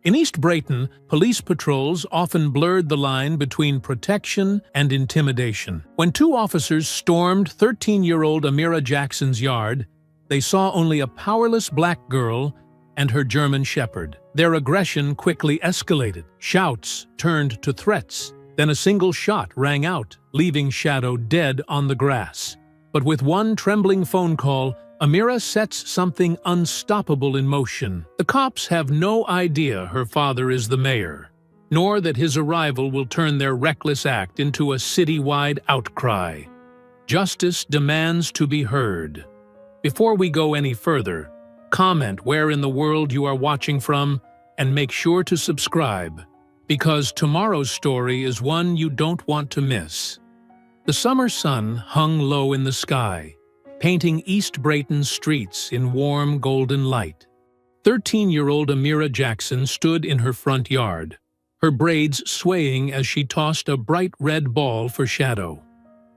In East Brayton, police patrols often blurred the line between protection and intimidation. When two officers stormed 13-year-old Amira Jackson's yard, they saw only a powerless black girl and her German shepherd. Their aggression quickly escalated. Shouts turned to threats. Then a single shot rang out, leaving Shadow dead on the grass. But with one trembling phone call, Amira sets something unstoppable in motion. The cops have no idea her father is the mayor, nor that his arrival will turn their reckless act into a citywide outcry. Justice demands to be heard. Before we go any further, comment where in the world you are watching from and make sure to subscribe, because tomorrow's story is one you don't want to miss. The summer sun hung low in the sky, painting East Brayton's streets in warm golden light. 13-year-old Amira Jackson stood in her front yard, her braids swaying as she tossed a bright red ball for Shadow.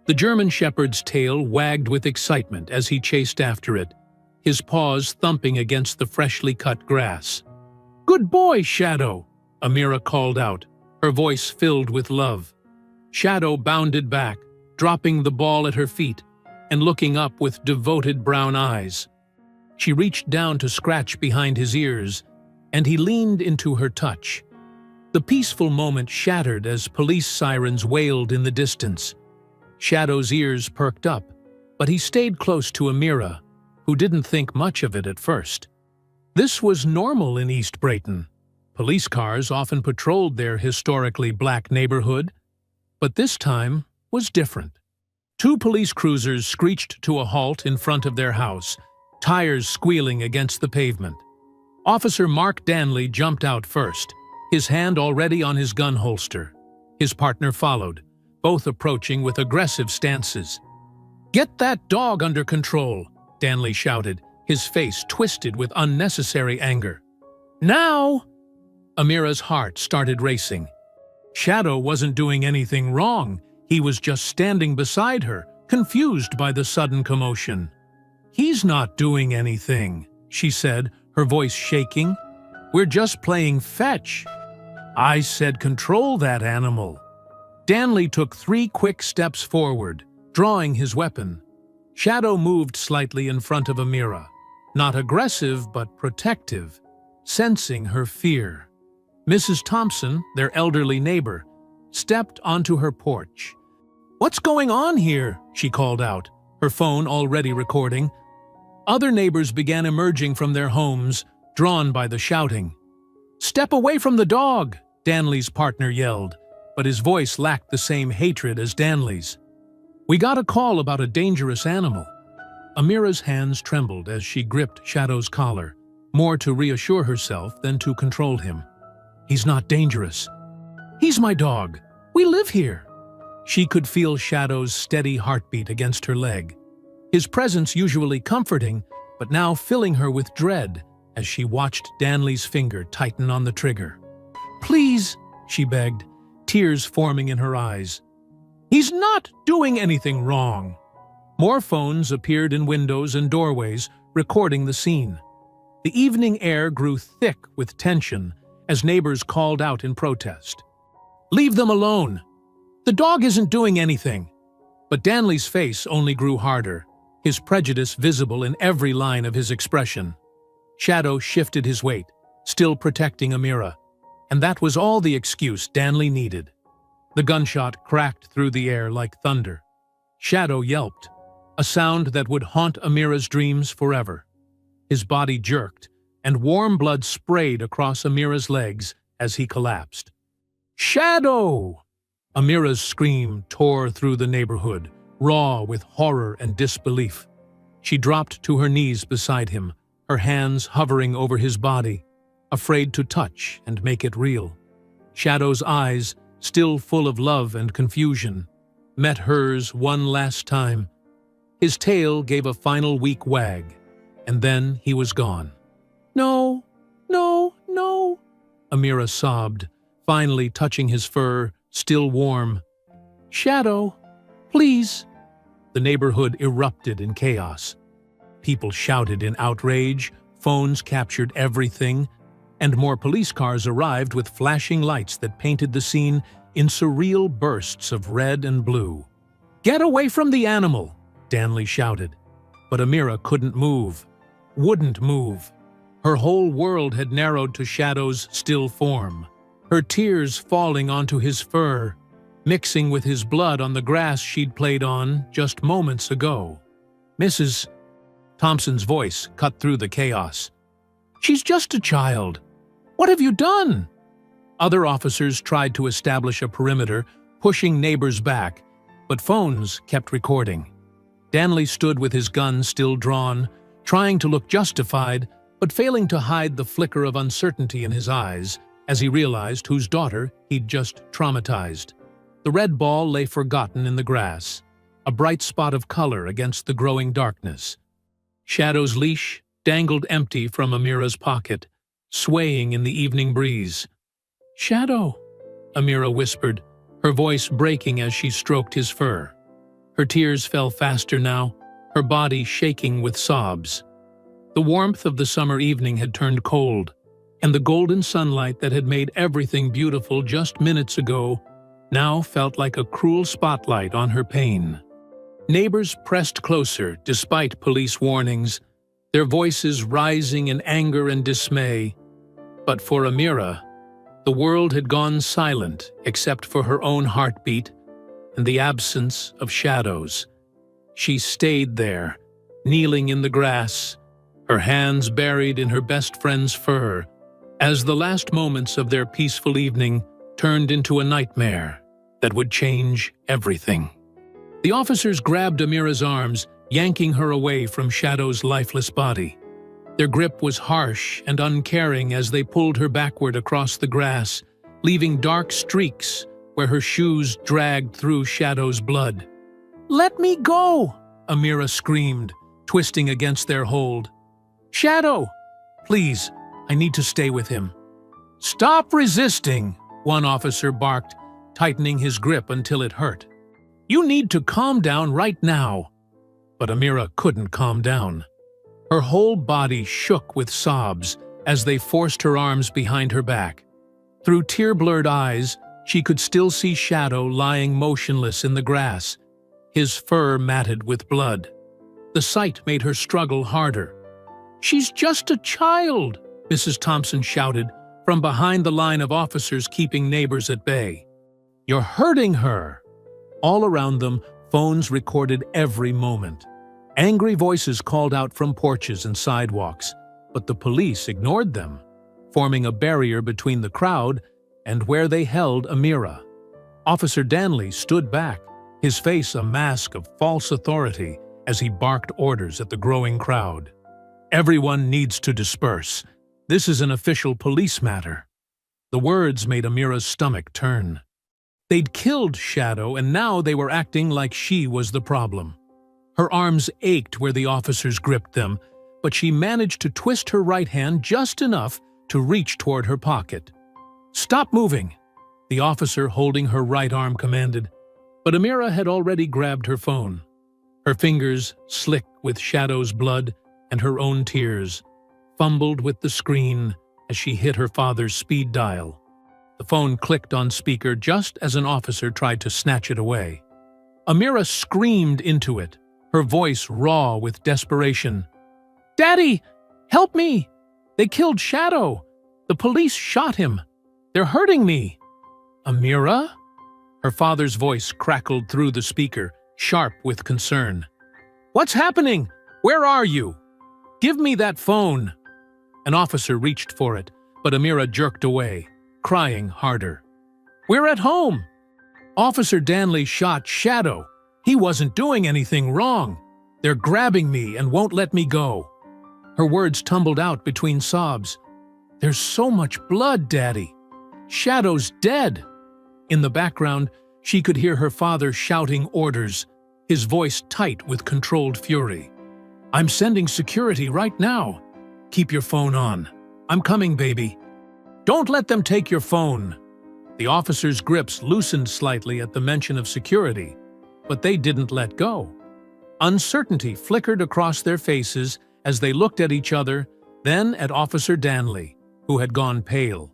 The German shepherd's tail wagged with excitement as he chased after it, his paws thumping against the freshly cut grass. "Good boy, Shadow," Amira called out, her voice filled with love. Shadow bounded back, dropping the ball at her feet and looking up with devoted brown eyes. She reached down to scratch behind his ears, and he leaned into her touch. The peaceful moment shattered as police sirens wailed in the distance. Shadow's ears perked up, but he stayed close to Amira, who didn't think much of it at first. This was normal in East Brayton. Police cars often patrolled their historically black neighborhood, but this time was different. Two police cruisers screeched to a halt in front of their house, tires squealing against the pavement. Officer Mark Danley jumped out first, his hand already on his gun holster. His partner followed, both approaching with aggressive stances. "Get that dog under control," Danley shouted, his face twisted with unnecessary anger. "Now!" Amira's heart started racing. Shadow wasn't doing anything wrong. He was just standing beside her, confused by the sudden commotion. "He's not doing anything," she said, her voice shaking. "We're just playing fetch. I said control that animal." Danley took 3 quick steps forward, drawing his weapon. Shadow moved slightly in front of Amira, not aggressive but protective, sensing her fear. Mrs. Thompson, their elderly neighbor, stepped onto her porch. "What's going on here?" she called out, her phone already recording. Other neighbors began emerging from their homes, drawn by the shouting. "Step away from the dog," Danley's partner yelled, but his voice lacked the same hatred as Danley's. "We got a call about a dangerous animal." Amira's hands trembled as she gripped Shadow's collar, more to reassure herself than to control him. "He's not dangerous. He's my dog. We live here." She could feel Shadow's steady heartbeat against her leg, his presence usually comforting, but now filling her with dread as she watched Danley's finger tighten on the trigger. "Please," she begged, tears forming in her eyes. "He's not doing anything wrong." More phones appeared in windows and doorways, recording the scene. The evening air grew thick with tension as neighbors called out in protest. "Leave them alone! The dog isn't doing anything." But Danley's face only grew harder, his prejudice visible in every line of his expression. Shadow shifted his weight, still protecting Amira, and that was all the excuse Danley needed. The gunshot cracked through the air like thunder. Shadow yelped, a sound that would haunt Amira's dreams forever. His body jerked, and warm blood sprayed across Amira's legs as he collapsed. "Shadow!" Amira's scream tore through the neighborhood, raw with horror and disbelief. She dropped to her knees beside him, her hands hovering over his body, afraid to touch and make it real. Shadow's eyes, still full of love and confusion, met hers one last time. His tail gave a final weak wag, and then he was gone. "No, no, no," Amira sobbed, finally touching his fur, still warm. "Shadow, please." The neighborhood erupted in chaos. People shouted in outrage, phones captured everything, and more police cars arrived with flashing lights that painted the scene in surreal bursts of red and blue. "Get away from the animal!" Danley shouted. But Amira couldn't move, wouldn't move. Her whole world had narrowed to Shadow's still form, her tears falling onto his fur, mixing with his blood on the grass she'd played on just moments ago. "Mrs. Thompson's voice cut through the chaos. "She's just a child. What have you done?" Other officers tried to establish a perimeter, pushing neighbors back, but phones kept recording. Danley stood with his gun still drawn, trying to look justified, but failing to hide the flicker of uncertainty in his eyes as he realized whose daughter he'd just traumatized. The red ball lay forgotten in the grass, a bright spot of color against the growing darkness. Shadow's leash dangled empty from Amira's pocket, swaying in the evening breeze. "Shadow," Amira whispered, her voice breaking as she stroked his fur. Her tears fell faster now, her body shaking with sobs. The warmth of the summer evening had turned cold, and the golden sunlight that had made everything beautiful just minutes ago now felt like a cruel spotlight on her pain. Neighbors pressed closer despite police warnings, their voices rising in anger and dismay. But for Amira, the world had gone silent except for her own heartbeat and the absence of shadows. She stayed there, kneeling in the grass, her hands buried in her best friend's fur, as the last moments of their peaceful evening turned into a nightmare that would change everything. The officers grabbed Amira's arms, yanking her away from Shadow's lifeless body. Their grip was harsh and uncaring as they pulled her backward across the grass, leaving dark streaks where her shoes dragged through Shadow's blood. "Let me go!" Amira screamed, twisting against their hold. "Shadow! Please, I need to stay with him." "Stop resisting!" one officer barked, tightening his grip until it hurt. "You need to calm down right now." But Amira couldn't calm down. Her whole body shook with sobs as they forced her arms behind her back. Through tear-blurred eyes, she could still see Shadow lying motionless in the grass, his fur matted with blood. The sight made her struggle harder. "She's just a child," Mrs. Thompson shouted from behind the line of officers keeping neighbors at bay. "You're hurting her." All around them, phones recorded every moment. Angry voices called out from porches and sidewalks, but the police ignored them, forming a barrier between the crowd and where they held Amira. Officer Danley stood back, his face a mask of false authority as he barked orders at the growing crowd. "Everyone needs to disperse. This is an official police matter." The words made Amira's stomach turn. They'd killed Shadow, and now they were acting like she was the problem. Her arms ached where the officers gripped them, but she managed to twist her right hand just enough to reach toward her pocket. "Stop moving," the officer holding her right arm commanded, but Amira had already grabbed her phone. Her fingers, slick with Shadow's blood and her own tears, fumbled with the screen as she hit her father's speed dial. The phone clicked on speaker just as an officer tried to snatch it away. Amira screamed into it, her voice raw with desperation. "Daddy, help me! They killed Shadow! The police shot him! They're hurting me!" "Amira?" Her father's voice crackled through the speaker, sharp with concern. "What's happening? Where are you? Give me that phone!" An officer reached for it, but Amira jerked away, crying harder. "We're at home! Officer Danley shot Shadow. He wasn't doing anything wrong. They're grabbing me and won't let me go." Her words tumbled out between sobs. "There's so much blood, Daddy. Shadow's dead." In the background, she could hear her father shouting orders, his voice tight with controlled fury. "I'm sending security right now. Keep your phone on. I'm coming, baby. Don't let them take your phone." The officers' grips loosened slightly at the mention of security, but they didn't let go. Uncertainty flickered across their faces as they looked at each other, then at Officer Danley. who had gone pale.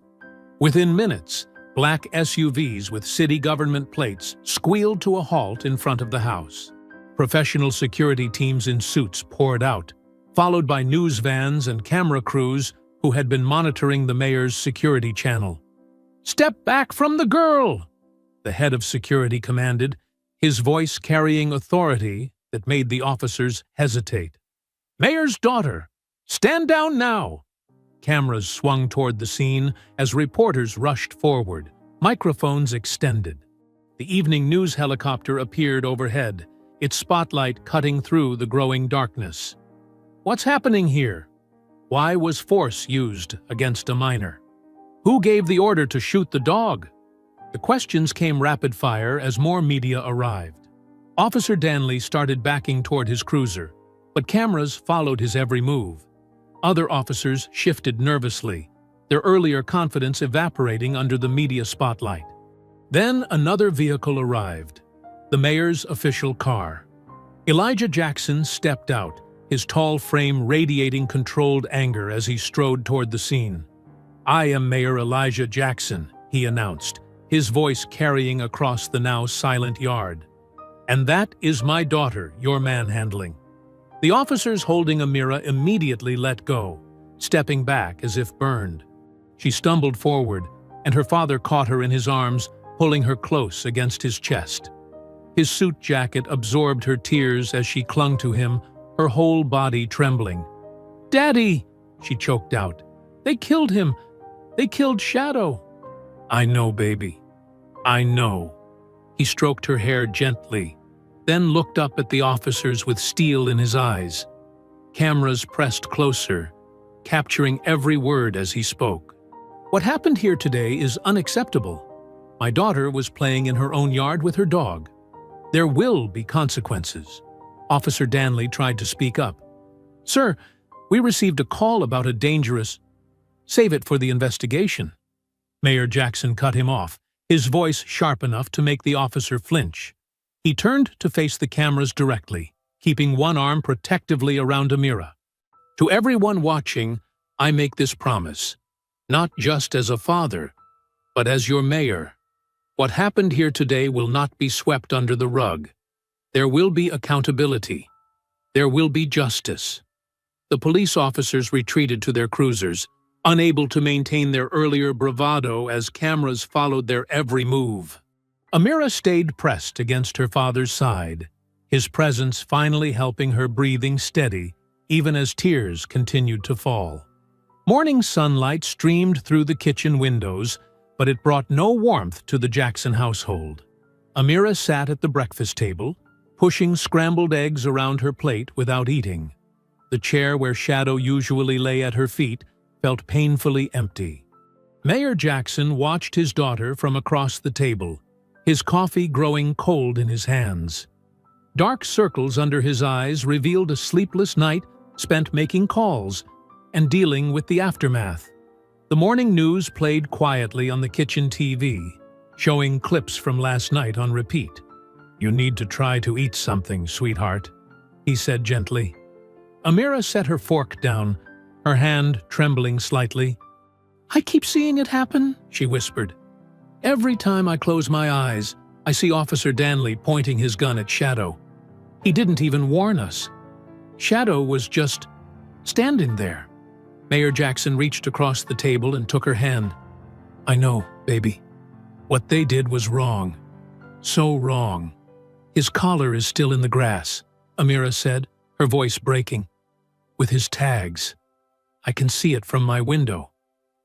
Within minutes, black SUVs with city government plates squealed to a halt in front of the house. Professional security teams in suits poured out, followed by news vans and camera crews who had been monitoring the mayor's security channel. "Step back from the girl!" the head of security commanded, his voice carrying authority that made the officers hesitate. "Mayor's daughter! Stand down now!" Cameras swung toward the scene as reporters rushed forward, microphones extended. The evening news helicopter appeared overhead, its spotlight cutting through the growing darkness. What's happening here? Why was force used against a minor? Who gave the order to shoot the dog? The questions came rapid fire as more media arrived. Officer Danley started backing toward his cruiser, but cameras followed his every move. Other officers shifted nervously, their earlier confidence evaporating under the media spotlight. Then another vehicle arrived, the mayor's official car. Elijah Jackson stepped out, his tall frame radiating controlled anger as he strode toward the scene. "I am Mayor Elijah Jackson," he announced, his voice carrying across the now silent yard. "And that is my daughter you're manhandling." The officers holding Amira immediately let go, stepping back as if burned. She stumbled forward, and her father caught her in his arms, pulling her close against his chest. His suit jacket absorbed her tears as she clung to him, her whole body trembling. "Daddy!" she choked out. "They killed him! They killed Shadow!" "I know, baby. I know." He stroked her hair gently, then looked up at the officers with steel in his eyes. Cameras pressed closer, capturing every word as he spoke. "What happened here today is unacceptable. My daughter was playing in her own yard with her dog. There will be consequences." Officer Danley tried to speak up. "Sir, we received a call about a dangerous—" "Save it for the investigation." Mayor Jackson cut him off, his voice sharp enough to make the officer flinch. He turned to face the cameras directly, keeping one arm protectively around Amira. "To everyone watching, I make this promise, not just as a father, but as your mayor. What happened here today will not be swept under the rug. There will be accountability. There will be justice." The police officers retreated to their cruisers, unable to maintain their earlier bravado as cameras followed their every move. Amira stayed pressed against her father's side, his presence finally helping her breathing steady, even as tears continued to fall. Morning sunlight streamed through the kitchen windows, but it brought no warmth to the Jackson household. Amira sat at the breakfast table, pushing scrambled eggs around her plate without eating. The chair where Shadow usually lay at her feet felt painfully empty. Mayor Jackson watched his daughter from across the table, his coffee growing cold in his hands. Dark circles under his eyes revealed a sleepless night spent making calls and dealing with the aftermath. The morning news played quietly on the kitchen TV, showing clips from last night on repeat. "You need to try to eat something, sweetheart," he said gently. Amira set her fork down, her hand trembling slightly. "I keep seeing it happen," she whispered. "Every time I close my eyes, I see Officer Danley pointing his gun at Shadow. He didn't even warn us. Shadow was just standing there." Mayor Jackson reached across the table and took her hand. "I know, baby. What they did was wrong. So wrong." "His collar is still in the grass," Amira said, her voice breaking. "With his tags. I can see it from my window,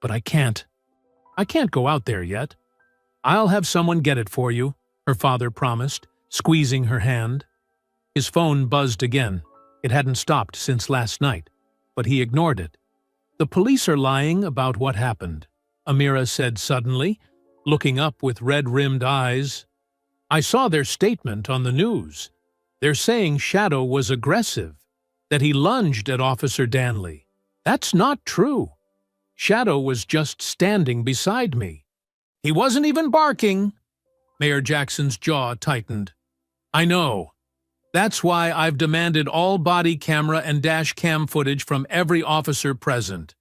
but I can't go out there yet." "I'll have someone get it for you," her father promised, squeezing her hand. His phone buzzed again. It hadn't stopped since last night, but he ignored it. "The police are lying about what happened," Amira said suddenly, looking up with red-rimmed eyes. "I saw their statement on the news. They're saying Shadow was aggressive, that he lunged at Officer Danley. That's not true. Shadow was just standing beside me. He wasn't even barking." Mayor Jackson's jaw tightened. "I know. That's why I've demanded all body camera and dash cam footage from every officer present.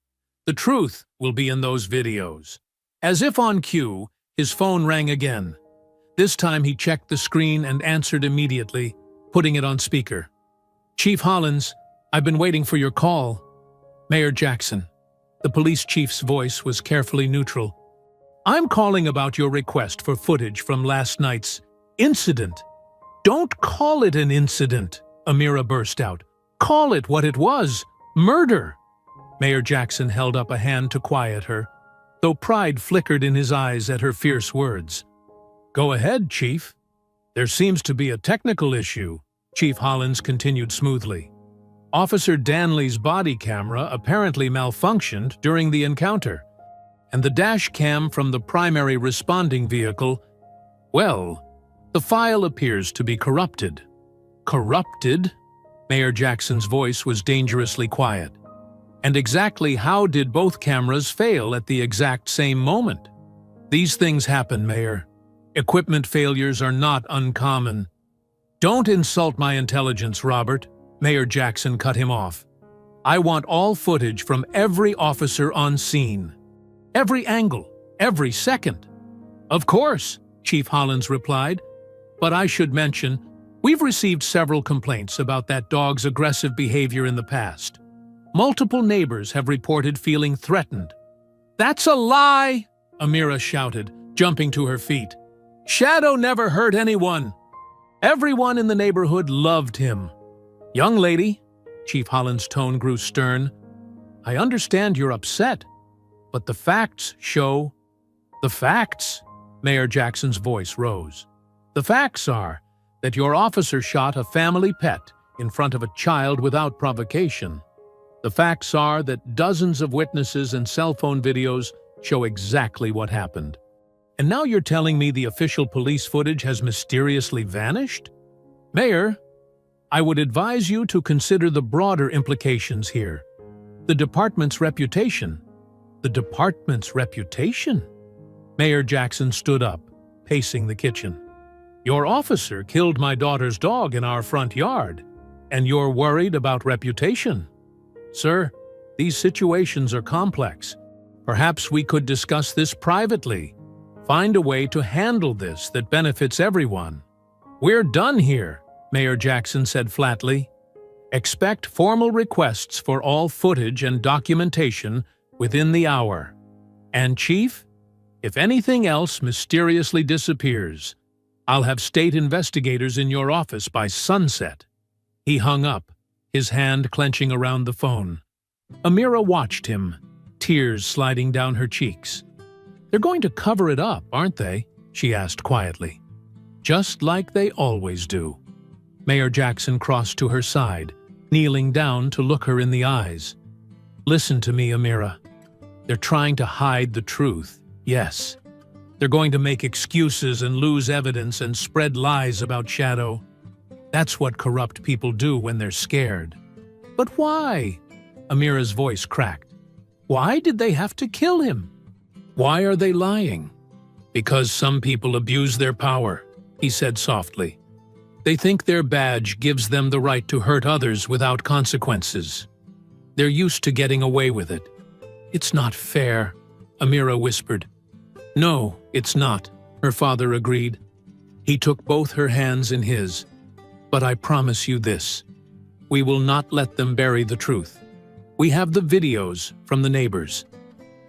The truth will be in those videos. As if on cue, his phone rang again. This time he checked the screen and answered immediately, putting it on speaker. Chief Hollins, I've been waiting for your call. Mayor Jackson. The police chief's voice was carefully neutral. I'm calling about your request for footage from last night's incident. Don't call it an incident, Amira burst out. Call it what it was, murder. Mayor Jackson held up a hand to quiet her, though pride flickered in his eyes at her fierce words. Go ahead, Chief. There seems to be a technical issue, Chief Hollins continued smoothly. Officer Danley's body camera apparently malfunctioned during the encounter, and the dash cam from the primary responding vehicle, well, the file appears to be corrupted. Corrupted? Mayor Jackson's voice was dangerously quiet. And exactly how did both cameras fail at the exact same moment? These things happen, Mayor. Equipment failures are not uncommon. Don't insult my intelligence, Robert. Mayor Jackson cut him off. I want all footage from every officer on scene. Every angle, every second. Of course, Chief Hollins replied. But I should mention, we've received several complaints about that dog's aggressive behavior in the past. Multiple neighbors have reported feeling threatened. That's a lie, Amira shouted, jumping to her feet. Shadow never hurt anyone. Everyone in the neighborhood loved him. Young lady, Chief Hollins' tone grew stern, I understand you're upset, but the facts show... The facts? Mayor Jackson's voice rose. The facts are that your officer shot a family pet in front of a child without provocation. The facts are that dozens of witnesses and cell phone videos show exactly what happened. And now you're telling me the official police footage has mysteriously vanished? Mayor, I would advise you to consider the broader implications here. The department's reputation. The department's reputation? Mayor Jackson stood up, pacing the kitchen. Your officer killed my daughter's dog in our front yard, and you're worried about reputation. Sir, these situations are complex. Perhaps we could discuss this privately. Find a way to handle this that benefits everyone. We're done here, Mayor Jackson said flatly. Expect formal requests for all footage and documentation within the hour. And Chief, if anything else mysteriously disappears, I'll have state investigators in your office by sunset. He hung up, his hand clenching around the phone. Amira watched him, tears sliding down her cheeks. They're going to cover it up, aren't they? She asked quietly. Just like they always do. Mayor Jackson crossed to her side, kneeling down to look her in the eyes. Listen to me, Amira. They're trying to hide the truth, yes. They're going to make excuses and lose evidence and spread lies about Shadow. That's what corrupt people do when they're scared. But why? Amira's voice cracked. Why did they have to kill him? Why are they lying? Because some people abuse their power, he said softly. They think their badge gives them the right to hurt others without consequences. They're used to getting away with it. It's not fair, Amira whispered. No, it's not, her father agreed. He took both her hands in his. But I promise you this. We will not let them bury the truth. We have the videos from the neighbors.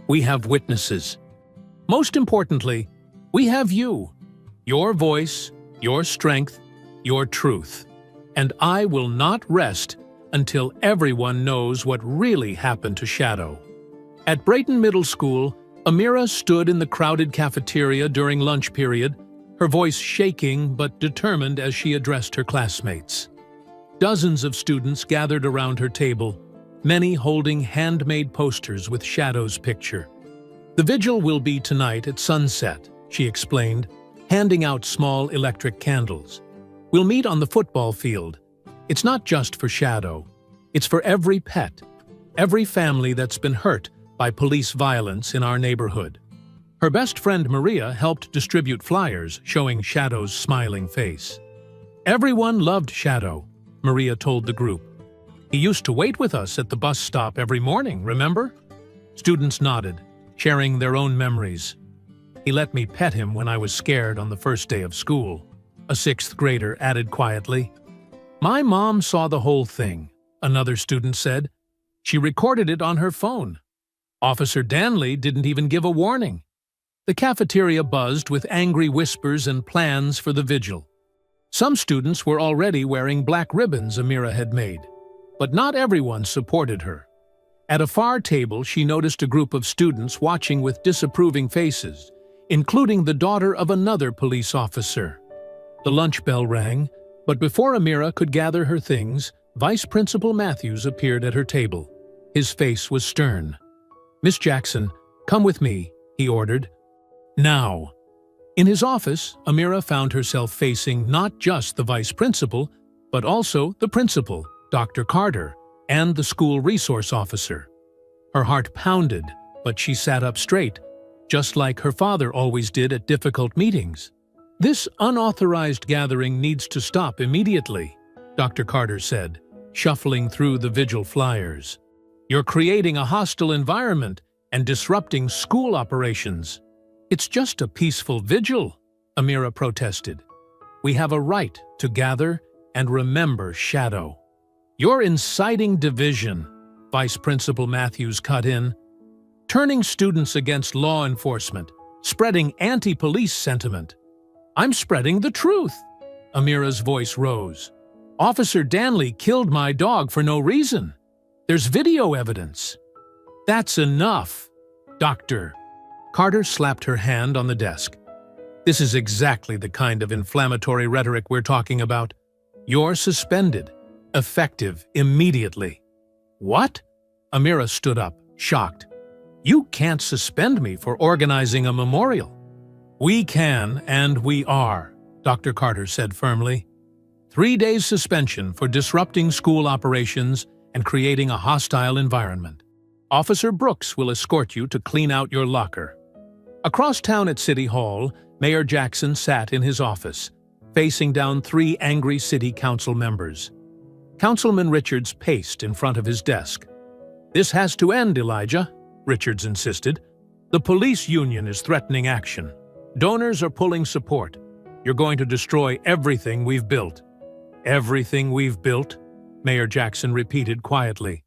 We have witnesses. Most importantly, we have you. Your voice, your strength, your truth. And I will not rest until everyone knows what really happened to Shadow. At Brayton Middle School, Amira stood in the crowded cafeteria during lunch period, her voice shaking but determined as she addressed her classmates. Dozens of students gathered around her table, many holding handmade posters with Shadow's picture. The vigil will be tonight at sunset, she explained, handing out small electric candles. We'll meet on the football field. It's not just for Shadow. It's for every pet, every family that's been hurt by police violence in our neighborhood. Her best friend Maria helped distribute flyers showing Shadow's smiling face. Everyone loved Shadow, Maria told the group. He used to wait with us at the bus stop every morning, remember? Students nodded, sharing their own memories. He let me pet him when I was scared on the first day of school. A sixth grader added quietly. My mom saw the whole thing, another student said. She recorded it on her phone. Officer Danley didn't even give a warning. The cafeteria buzzed with angry whispers and plans for the vigil. Some students were already wearing black ribbons Amira had made, but not everyone supported her. At a far table, she noticed a group of students watching with disapproving faces, including the daughter of another police officer. The lunch bell rang, but before Amira could gather her things, Vice Principal Matthews appeared at her table. His face was stern. Miss Jackson, come with me, he ordered. Now. In his office, Amira found herself facing not just the vice principal, but also the principal, Dr. Carter, and the school resource officer. Her heart pounded, but she sat up straight, just like her father always did at difficult meetings. This unauthorized gathering needs to stop immediately, Dr. Carter said, shuffling through the vigil flyers. You're creating a hostile environment and disrupting school operations. It's just a peaceful vigil, Amira protested. We have a right to gather and remember Shadow. You're inciting division, Vice Principal Matthews cut in, turning students against law enforcement, spreading anti-police sentiment. I'm spreading the truth, Amira's voice rose. Officer Danley killed my dog for no reason. There's video evidence. That's enough, Doctor. Carter slapped her hand on the desk. This is exactly the kind of inflammatory rhetoric we're talking about. You're suspended. Effective immediately. What? Amira stood up, shocked. You can't suspend me for organizing a memorial. We can, and we are, Dr. Carter said firmly. 3 days suspension for disrupting school operations and creating a hostile environment. Officer Brooks will escort you to clean out your locker. Across town at City Hall, Mayor Jackson sat in his office, facing down 3 angry city council members. Councilman Richards paced in front of his desk. This has to end, Elijah, Richards insisted. The police union is threatening action. Donors are pulling support. You're going to destroy everything we've built. Everything we've built? Mayor Jackson repeated quietly.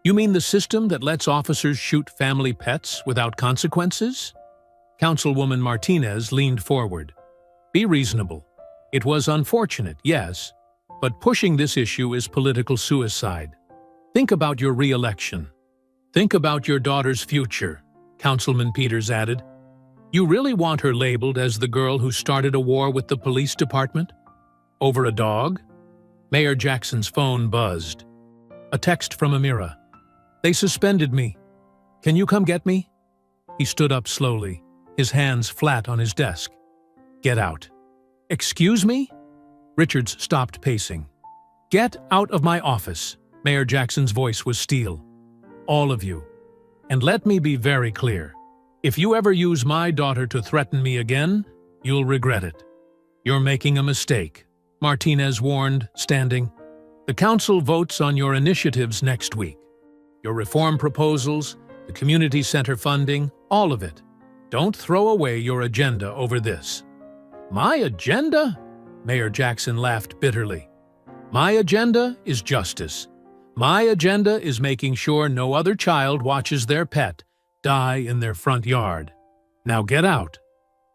You mean the system that lets officers shoot family pets without consequences? Councilwoman Martinez leaned forward. Be reasonable. It was unfortunate, yes, but pushing this issue is political suicide. Think about your re-election. Think about your daughter's future, Councilman Peters added. You really want her labeled as the girl who started a war with the police department? Over a dog? Mayor Jackson's phone buzzed. A text from Amira. They suspended me. Can you come get me? He stood up slowly, his hands flat on his desk. Get out. Excuse me? Richards stopped pacing. Get out of my office. Mayor Jackson's voice was steel. All of you. And let me be very clear. If you ever use my daughter to threaten me again, you'll regret it. You're making a mistake, Martinez warned, standing. The council votes on your initiatives next week. Your reform proposals, the community center funding, all of it. Don't throw away your agenda over this. My agenda? Mayor Jackson laughed bitterly. My agenda is justice. My agenda is making sure no other child watches their pet die in their front yard. Now get out.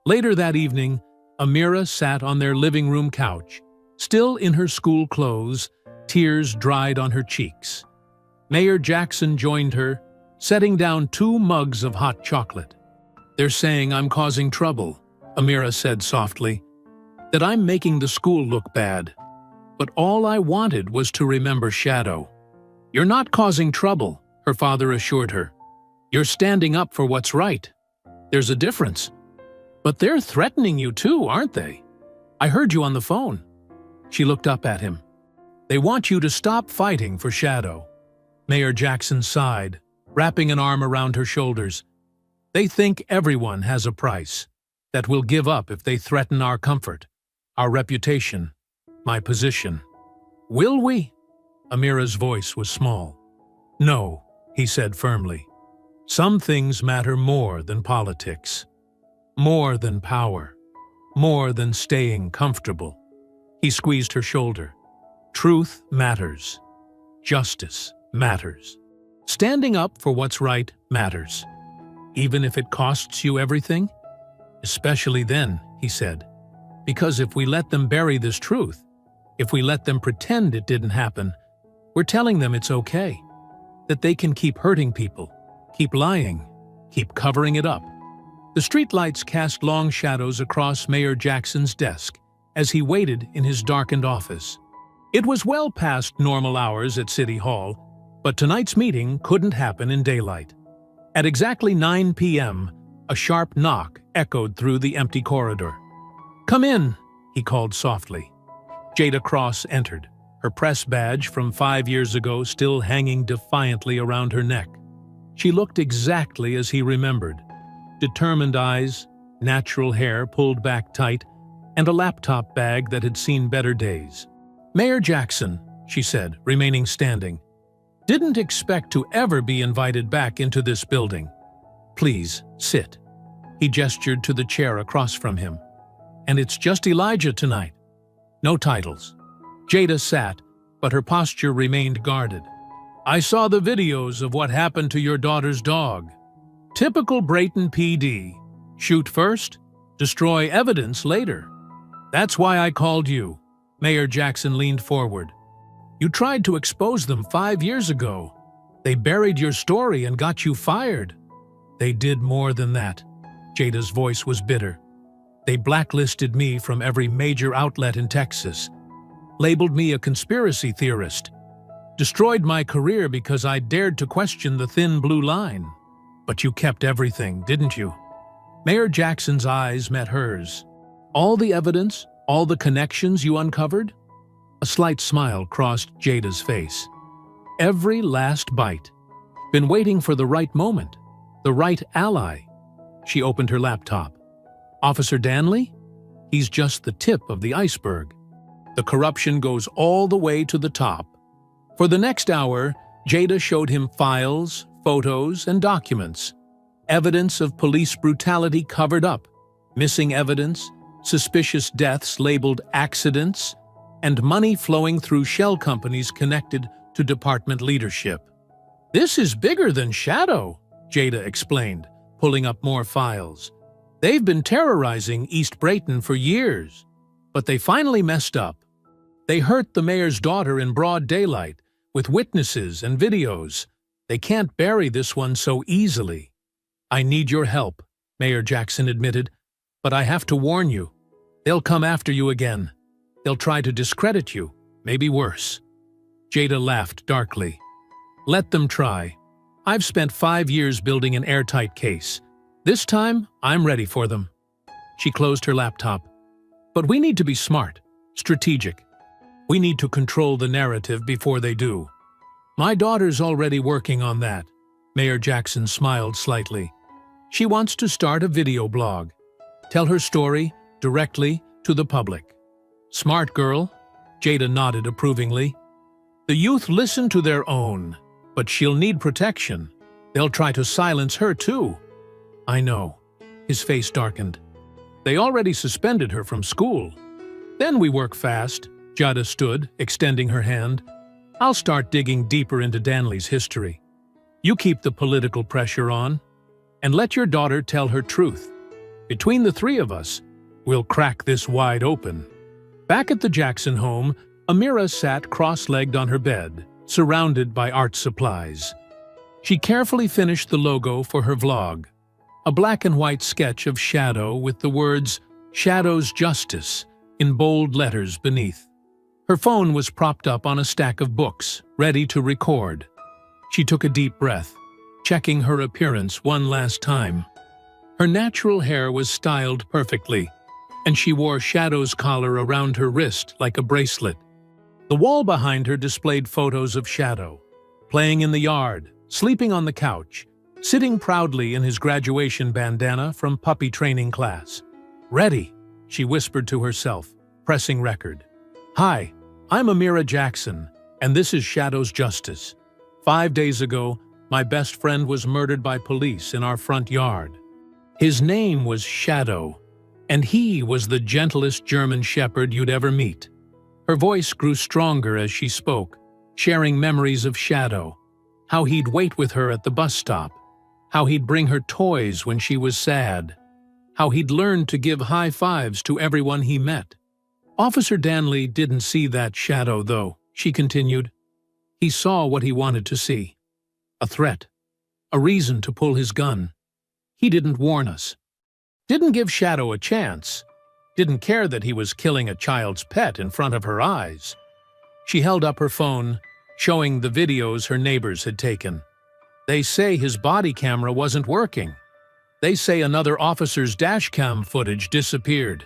Later that evening, Amira sat on their living room couch, still in her school clothes, tears dried on her cheeks. Mayor Jackson joined her, setting down 2 mugs of hot chocolate. They're saying I'm causing trouble, Amira said softly, that I'm making the school look bad. But all I wanted was to remember Shadow. You're not causing trouble, her father assured her. You're standing up for what's right. There's a difference. But they're threatening you too, aren't they? I heard you on the phone. She looked up at him. They want you to stop fighting for Shadow. Mayor Jackson sighed, wrapping an arm around her shoulders. They think everyone has a price that we'll give up if they threaten our comfort, our reputation, my position. Will we? Amira's voice was small. No, he said firmly. Some things matter more than politics, more than power, more than staying comfortable. He squeezed her shoulder. Truth matters. Justice matters. Standing up for what's right matters, even if it costs you everything. Especially then, he said, because if we let them bury this truth, if we let them pretend it didn't happen, we're telling them it's okay, that they can keep hurting people, keep lying, keep covering it up. The streetlights cast long shadows across Mayor Jackson's desk as he waited in his darkened office. It was well past normal hours at City Hall, but tonight's meeting couldn't happen in daylight. At exactly 9 p.m., a sharp knock echoed through the empty corridor. "Come in," he called softly. Jada Cross entered, her press badge from 5 years ago still hanging defiantly around her neck. She looked exactly as he remembered. Determined eyes, natural hair pulled back tight, and a laptop bag that had seen better days. "Mayor Jackson," she said, remaining standing, "didn't expect to ever be invited back into this building. Please, sit." He gestured to the chair across from him. "And it's just Elijah tonight. No titles." Jada sat, but her posture remained guarded. "I saw the videos of what happened to your daughter's dog. Typical Brayton PD. Shoot first, destroy evidence later. That's why I called you." Mayor Jackson leaned forward. "You tried to expose them 5 years ago. They buried your story and got you fired." "They did more than that." Jada's voice was bitter. "They blacklisted me from every major outlet in Texas, labeled me a conspiracy theorist, destroyed my career because I dared to question the thin blue line. But you kept everything, didn't you?" Mayor Jackson's eyes met hers. "All the evidence, all the connections you uncovered?" A slight smile crossed Jada's face. "Every last bite. Been waiting for the right moment, the right ally." She opened her laptop. "Officer Danley? He's just the tip of the iceberg. The corruption goes all the way to the top." For the next hour, Jada showed him files, photos, and documents. Evidence of police brutality covered up, missing evidence, suspicious deaths labeled accidents, and money flowing through shell companies connected to department leadership. "This is bigger than Shadow," Jada explained, pulling up more files. "They've been terrorizing East Brayton for years, but they finally messed up. They hurt the mayor's daughter in broad daylight, with witnesses and videos. They can't bury this one so easily." "I need your help," Mayor Jackson admitted, "but I have to warn you. They'll come after you again. They'll try to discredit you, maybe worse." Jada laughed darkly. "Let them try. I've spent 5 years building an airtight case. This time, I'm ready for them." She closed her laptop. "But we need to be smart, strategic. We need to control the narrative before they do." "My daughter's already working on that." Mayor Jackson smiled slightly. "She wants to start a video blog. Tell her story directly to the public." "Smart girl," Jada nodded approvingly. "The youth listen to their own, but she'll need protection. They'll try to silence her too." "I know." His face darkened. "They already suspended her from school." "Then we work fast." Jada stood, extending her hand. "I'll start digging deeper into Danley's history. You keep the political pressure on, and let your daughter tell her truth. Between the three of us, we'll crack this wide open." Back at the Jackson home, Amira sat cross-legged on her bed, surrounded by art supplies. She carefully finished the logo for her vlog, a black and white sketch of Shadow with the words, "Shadow's Justice," in bold letters beneath. Her phone was propped up on a stack of books, ready to record. She took a deep breath, checking her appearance one last time. Her natural hair was styled perfectly, and she wore Shadow's collar around her wrist like a bracelet. The wall behind her displayed photos of Shadow, playing in the yard, sleeping on the couch, sitting proudly in his graduation bandana from puppy training class. "Ready," she whispered to herself, pressing record. "Hi, I'm Amira Jackson, and this is Shadow's Justice. 5 days ago, My best friend was murdered by police in our front yard. His name was Shadow, and he was the gentlest German shepherd you'd ever meet." Her voice grew stronger as she spoke, sharing memories of Shadow, how he'd wait with her at the bus stop, how he'd bring her toys when she was sad, how he'd learned to give high fives to everyone he met. "Officer Danley didn't see that Shadow, though," she continued. "He saw what he wanted to see. A threat. A reason to pull his gun. He didn't warn us. Didn't give Shadow a chance. Didn't care that he was killing a child's pet in front of her eyes." She held up her phone, showing the videos her neighbors had taken. "They say his body camera wasn't working. They say another officer's dashcam footage disappeared.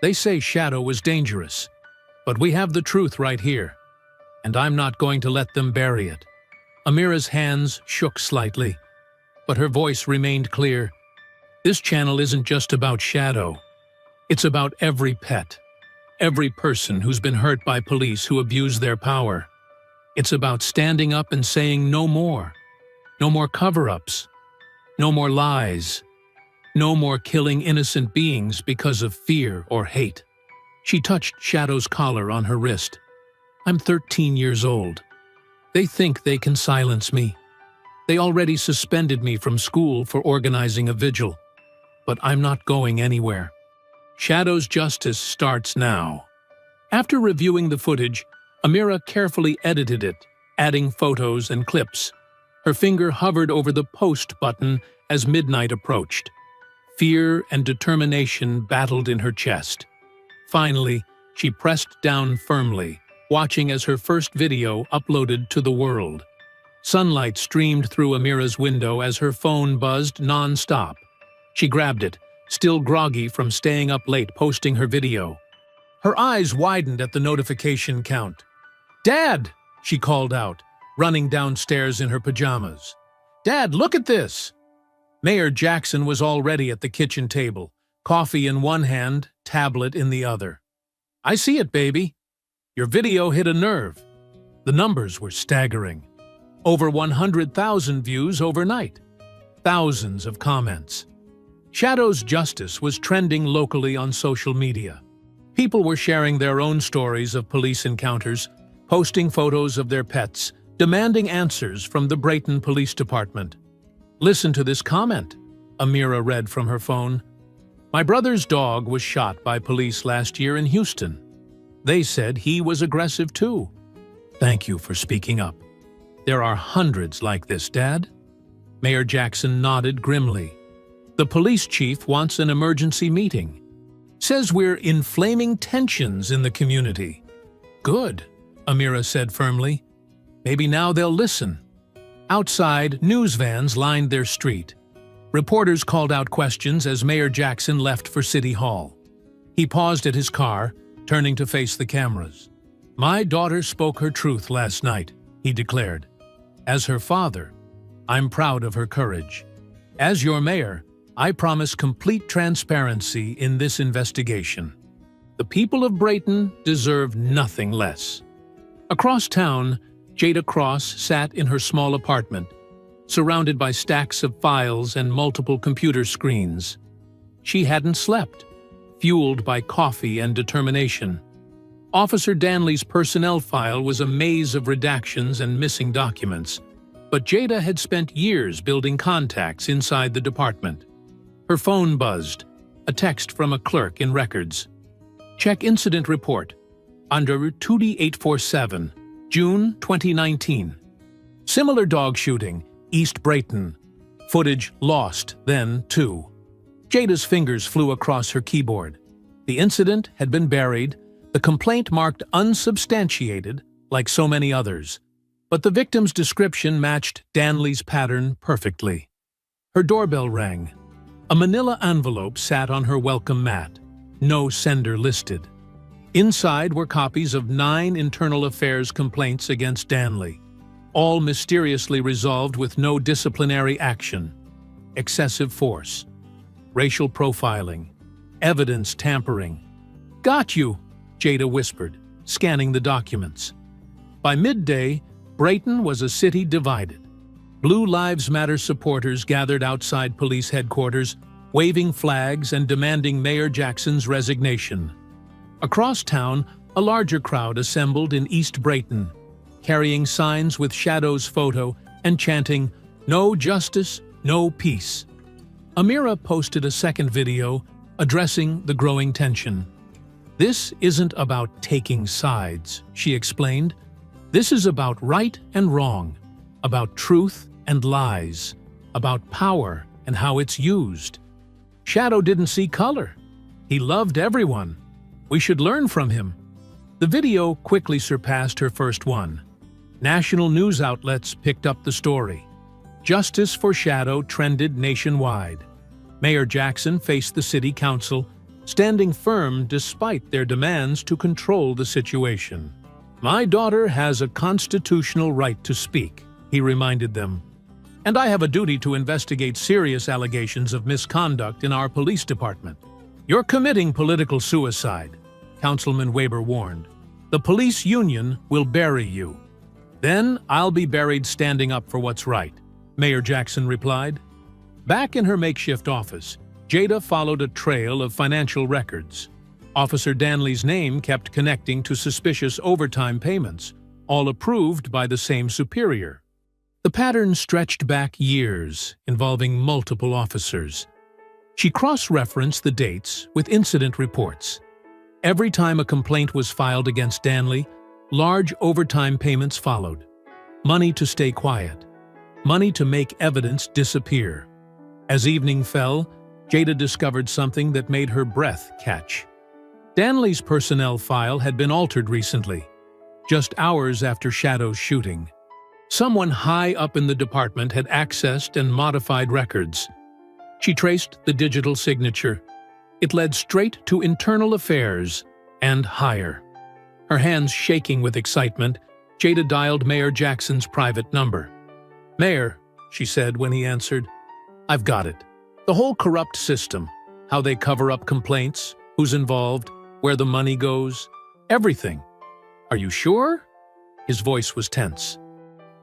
They say Shadow was dangerous. But we have the truth right here, and I'm not going to let them bury it." Amira's hands shook slightly, but her voice remained clear. "This channel isn't just about Shadow. It's about every pet, every person who's been hurt by police who abuse their power. It's about standing up and saying no more. No more cover-ups. No more lies. No more killing innocent beings because of fear or hate." She touched Shadow's collar on her wrist. "I'm 13 years old. They think they can silence me. They already suspended me from school for organizing a vigil. But I'm not going anywhere. Shadow's justice starts now." After reviewing the footage, Amira carefully edited it, adding photos and clips. Her finger hovered over the post button as midnight approached. Fear and determination battled in her chest. Finally, she pressed down firmly, watching as her first video uploaded to the world. Sunlight streamed through Amira's window as her phone buzzed non-stop. She grabbed it, still groggy from staying up late posting her video. Her eyes widened at the notification count. "Dad!" she called out, running downstairs in her pajamas. "Dad, look at this!" Mayor Jackson was already at the kitchen table, coffee in one hand, tablet in the other. "I see it, baby. Your video hit a nerve." The numbers were staggering. Over 100,000 views overnight. Thousands of comments. Shadow's justice was trending locally on social media. People were sharing their own stories of police encounters, posting photos of their pets, demanding answers from the Brayton Police Department. "Listen to this comment," Amira read from her phone. "My brother's dog was shot by police last year in Houston. They said he was aggressive too. Thank you for speaking up. There are hundreds like this, Dad." Mayor Jackson nodded grimly. "The police chief wants an emergency meeting. Says we're inflaming tensions in the community." "Good," Amira said firmly. "Maybe now they'll listen." Outside, news vans lined their street. Reporters called out questions as Mayor Jackson left for City Hall. He paused at his car, turning to face the cameras. "My daughter spoke her truth last night," he declared. "As her father, I'm proud of her courage. As your mayor, I promise complete transparency in this investigation. The people of Brayton deserve nothing less." Across town, Jada Cross sat in her small apartment, surrounded by stacks of files and multiple computer screens. She hadn't slept, fueled by coffee and determination. Officer Danley's personnel file was a maze of redactions and missing documents, but Jada had spent years building contacts inside the department. Her phone buzzed, a text from a clerk in records. "Check incident report. Under Tootie 847, June 2019. Similar dog shooting, East Brayton. Footage lost, then too." Jada's fingers flew across her keyboard. The incident had been buried, the complaint marked unsubstantiated, like so many others. But the victim's description matched Danley's pattern perfectly. Her doorbell rang. A manila envelope sat on her welcome mat. No sender listed. Inside were copies of 9 internal affairs complaints against Danley, all mysteriously resolved with no disciplinary action. Excessive force, racial profiling, evidence tampering. "Got you," Jada whispered, scanning the documents. By midday, Brayton was a city divided. Blue Lives Matter supporters gathered outside police headquarters, waving flags and demanding Mayor Jackson's resignation. Across town, a larger crowd assembled in East Brayton, carrying signs with Shadow's photo and chanting, "No justice, no peace." Amira posted a second video addressing the growing tension. "This isn't about taking sides," she explained. "This is about right and wrong, about truth and lies, about power and how it's used. Shadow didn't see color. He loved everyone. We should learn from him." The video quickly surpassed her first one. National news outlets picked up the story. Justice for Shadow trended nationwide. Mayor Jackson faced the city council, standing firm despite their demands to control the situation. "My daughter has a constitutional right to speak," he reminded them. "And I have a duty to investigate serious allegations of misconduct in our police department." "You're committing political suicide," Councilman Weber warned. "The police union will bury you." "Then I'll be buried standing up for what's right," Mayor Jackson replied. Back in her makeshift office, Jada followed a trail of financial records. Officer Danley's name kept connecting to suspicious overtime payments, all approved by the same superior. The pattern stretched back years, involving multiple officers. She cross-referenced the dates with incident reports. Every time a complaint was filed against Danley, large overtime payments followed. Money to stay quiet. Money to make evidence disappear. As evening fell, Jada discovered something that made her breath catch. Danley's personnel file had been altered recently, just hours after Shadow's shooting. Someone high up in the department had accessed and modified records. She traced the digital signature. It led straight to internal affairs and higher. Her hands shaking with excitement, Jada dialed Mayor Jackson's private number. "Mayor," she said when he answered, "I've got it. The whole corrupt system, how they cover up complaints, who's involved, where the money goes, everything. Are you sure?" His voice was tense.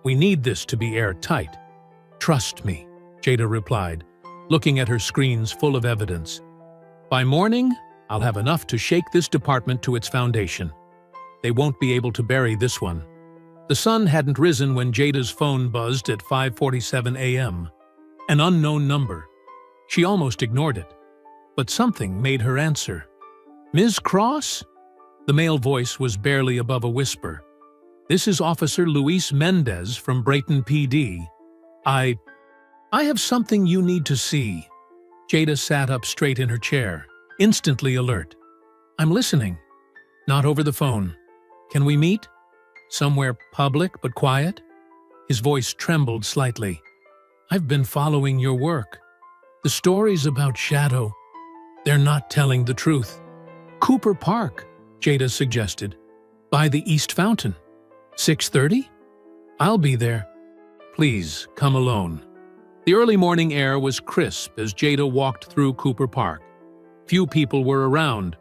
"We need this to be airtight." "Trust me," Jada replied, looking at her screens full of evidence. "By morning, I'll have enough to shake this department to its foundation. They won't be able to bury this one." The sun hadn't risen when Jada's phone buzzed at 5:47 a.m. An unknown number. She almost ignored it, but something made her answer. "Ms. Cross?" The male voice was barely above a whisper. "This is Officer Luis Mendez from Brayton PD. I have something you need to see." Jada sat up straight in her chair, instantly alert. "I'm listening." "Not over the phone. Can we meet? Somewhere public but quiet?" His voice trembled slightly. "I've been following your work. The stories about Shadow, they're not telling the truth." "Cooper Park," Jada suggested. "By the East Fountain. 6:30? I'll be there." "Please, come alone." The early morning air was crisp as Jada walked through Cooper Park. Few people were around,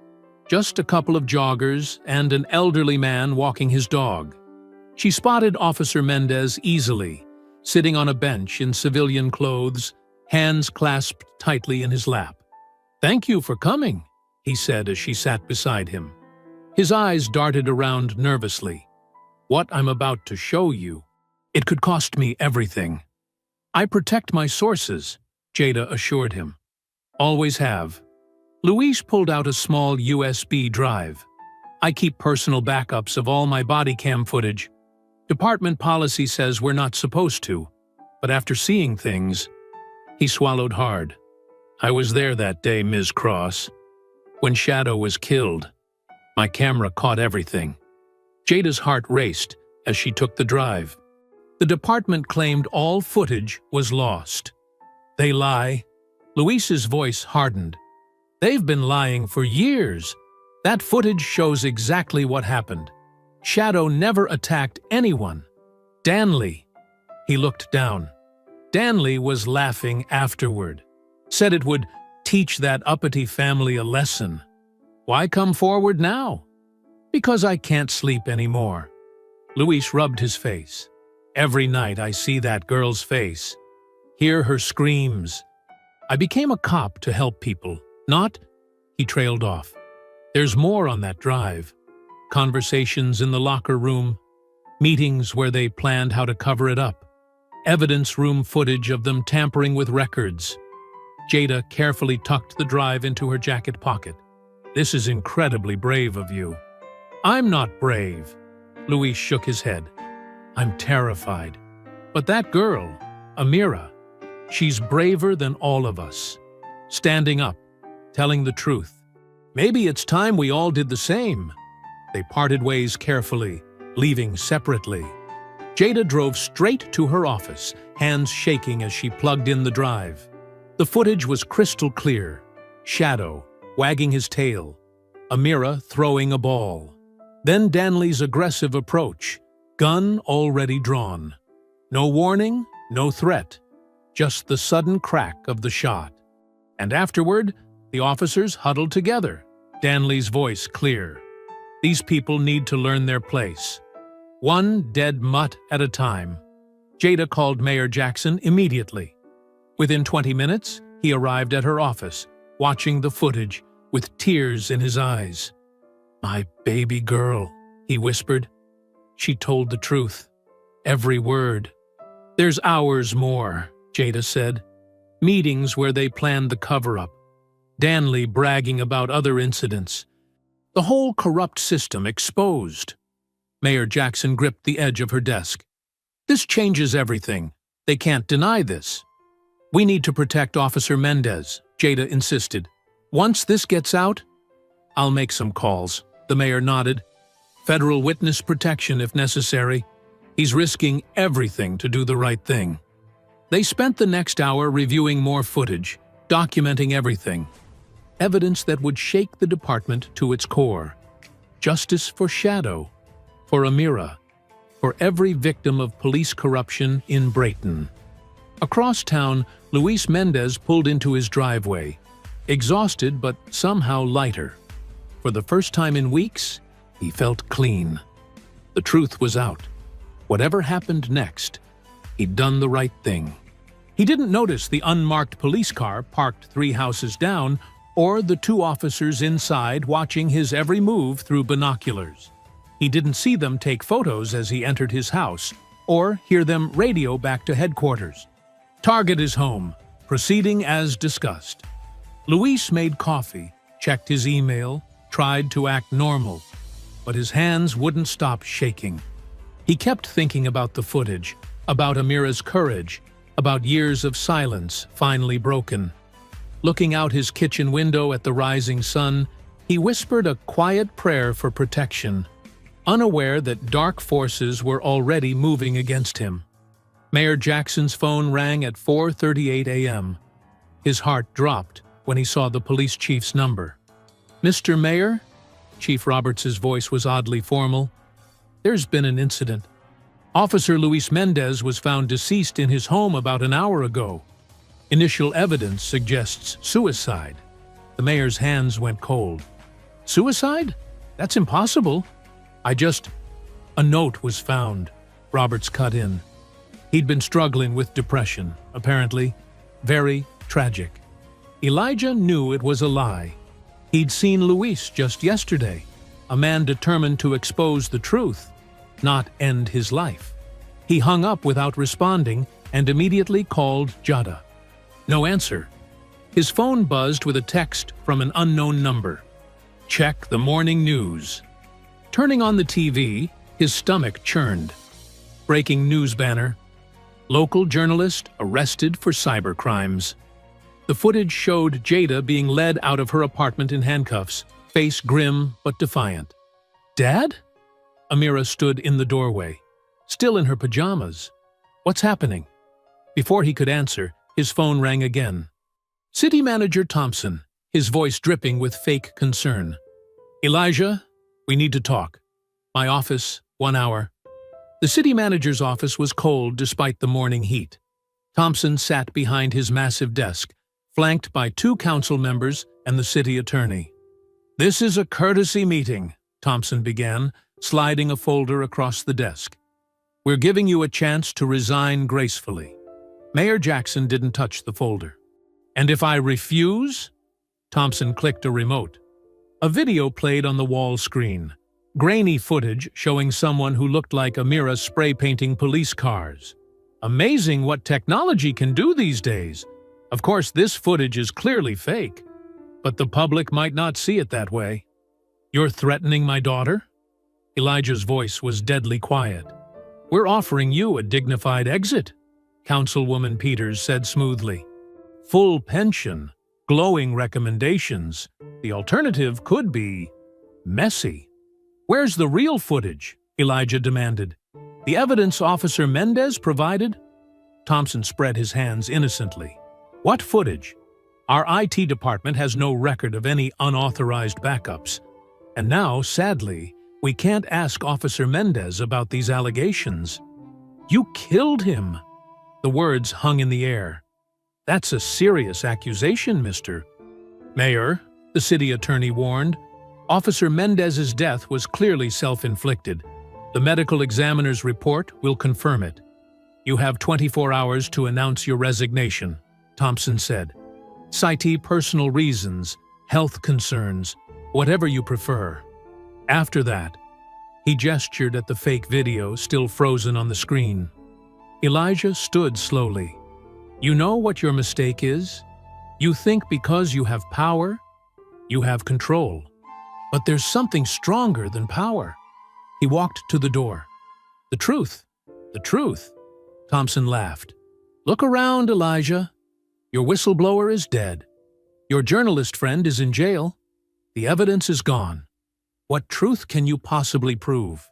just a couple of joggers and an elderly man walking his dog. She spotted Officer Mendez easily, sitting on a bench in civilian clothes, hands clasped tightly in his lap. "Thank you for coming," he said as she sat beside him. His eyes darted around nervously. "What I'm about to show you, it could cost me everything." "I protect my sources," Jada assured him. "Always have." Luis pulled out a small USB drive. "I keep personal backups of all my body cam footage. Department policy says we're not supposed to, but after seeing things..." He swallowed hard. "I was there that day, Ms. Cross. When Shadow was killed, my camera caught everything." Jada's heart raced as she took the drive. The department claimed all footage was lost. "They lie." Luis's voice hardened. "They've been lying for years. That footage shows exactly what happened. Shadow never attacked anyone. Danley..." He looked down. "Danley was laughing afterward. Said it would teach that uppity family a lesson. Why come forward now?" "Because I can't sleep anymore." Luis rubbed his face. Every night I see that girl's face, hear her screams. I became a cop to help people, not—" He trailed off. There's more on that drive. Conversations in the locker room, meetings where they planned how to cover it up, evidence room footage of them tampering with records. Jada carefully tucked the drive into her jacket pocket. This is incredibly brave of you. I'm not brave. Luis shook his head. I'm terrified. But that girl, Amira, she's braver than all of us. Standing up, telling the truth. Maybe it's time we all did the same. They parted ways carefully, leaving separately. Jada drove straight to her office, hands shaking as she plugged in the drive. The footage was crystal clear. Shadow, wagging his tail. Amira throwing a ball. Then Danley's aggressive approach, gun already drawn. No warning, no threat, just the sudden crack of the shot. And afterward, the officers huddled together, Danley's voice clear. These people need to learn their place. One dead mutt at a time. Jada called Mayor Jackson immediately. Within 20 minutes, he arrived at her office, watching the footage with tears in his eyes. My baby girl, he whispered. She told the truth. Every word. There's hours more, Jada said. Meetings where they planned the cover-up. Danley bragging about other incidents. The whole corrupt system exposed. Mayor Jackson gripped the edge of her desk. This changes everything. They can't deny this. We need to protect Officer Mendez, Jada insisted. Once this gets out, I'll make some calls. The mayor nodded. Federal witness protection if necessary. He's risking everything to do the right thing. They spent the next hour reviewing more footage, documenting everything. Evidence that would shake the department to its core. Justice for Shadow, for Amira, for every victim of police corruption in Brayton. Across town, Luis Mendez pulled into his driveway, exhausted but somehow lighter. For the first time in weeks, he felt clean. The truth was out. Whatever happened next, he'd done the right thing. He didn't notice the unmarked police car parked 3 houses down or the 2 officers inside watching his every move through binoculars. He didn't see them take photos as he entered his house or hear them radio back to headquarters. Target is home, proceeding as discussed. Luis made coffee, checked his email, tried to act normal, but his hands wouldn't stop shaking. He kept thinking about the footage, about Amira's courage, about years of silence finally broken. Looking out his kitchen window at the rising sun, he whispered a quiet prayer for protection, unaware that dark forces were already moving against him. Mayor Jackson's phone rang at 4:38 a.m. His heart dropped when he saw the police chief's number. Mr. Mayor? Chief Roberts' voice was oddly formal. There's been an incident. Officer Luis Mendez was found deceased in his home about an hour ago. Initial evidence suggests suicide. The mayor's hands went cold. Suicide? That's impossible. A note was found. Roberts cut in. He'd been struggling with depression, apparently. Very tragic. Elijah knew it was a lie. He'd seen Luis just yesterday, a man determined to expose the truth, not end his life. He hung up without responding and immediately called Jada. No answer. His phone buzzed with a text from an unknown number. Check the morning news. Turning on the TV, his stomach churned. Breaking news banner. Local journalist arrested for cybercrimes. The footage showed Jada being led out of her apartment in handcuffs, face grim but defiant. Dad? Amira stood in the doorway, still in her pajamas. What's happening? Before he could answer, his phone rang again. City Manager Thompson, his voice dripping with fake concern. Elijah, we need to talk. My office, 1 hour. The city manager's office was cold despite the morning heat. Thompson sat behind his massive desk, flanked by 2 council members and the city attorney. This is a courtesy meeting, Thompson began, sliding a folder across the desk. We're giving you a chance to resign gracefully. Mayor Jackson didn't touch the folder. And if I refuse? Thompson clicked a remote. A video played on the wall screen. Grainy footage showing someone who looked like Amira spray painting police cars. Amazing what technology can do these days. Of course, this footage is clearly fake, but the public might not see it that way. You're threatening my daughter? Elijah's voice was deadly quiet. We're offering you a dignified exit, Councilwoman Peters said smoothly. Full pension, glowing recommendations. The alternative could be messy. Where's the real footage? Elijah demanded. The evidence Officer Mendez provided? Thompson spread his hands innocently. What footage? Our IT department has no record of any unauthorized backups. And now, sadly, we can't ask Officer Mendez about these allegations. You killed him. The words hung in the air. That's a serious accusation, Mr. Mayor, the city attorney warned. Officer Mendez's death was clearly self-inflicted. The medical examiner's report will confirm it. You have 24 hours to announce your resignation, Thompson said. Cite personal reasons, health concerns, whatever you prefer. After that, he gestured at the fake video still frozen on the screen. Elijah stood slowly. You know what your mistake is? You think because you have power, you have control. But there's something stronger than power. He walked to the door. The truth. Thompson laughed. Look around, Elijah. Your whistleblower is dead. Your journalist friend is in jail. The evidence is gone. What truth can you possibly prove?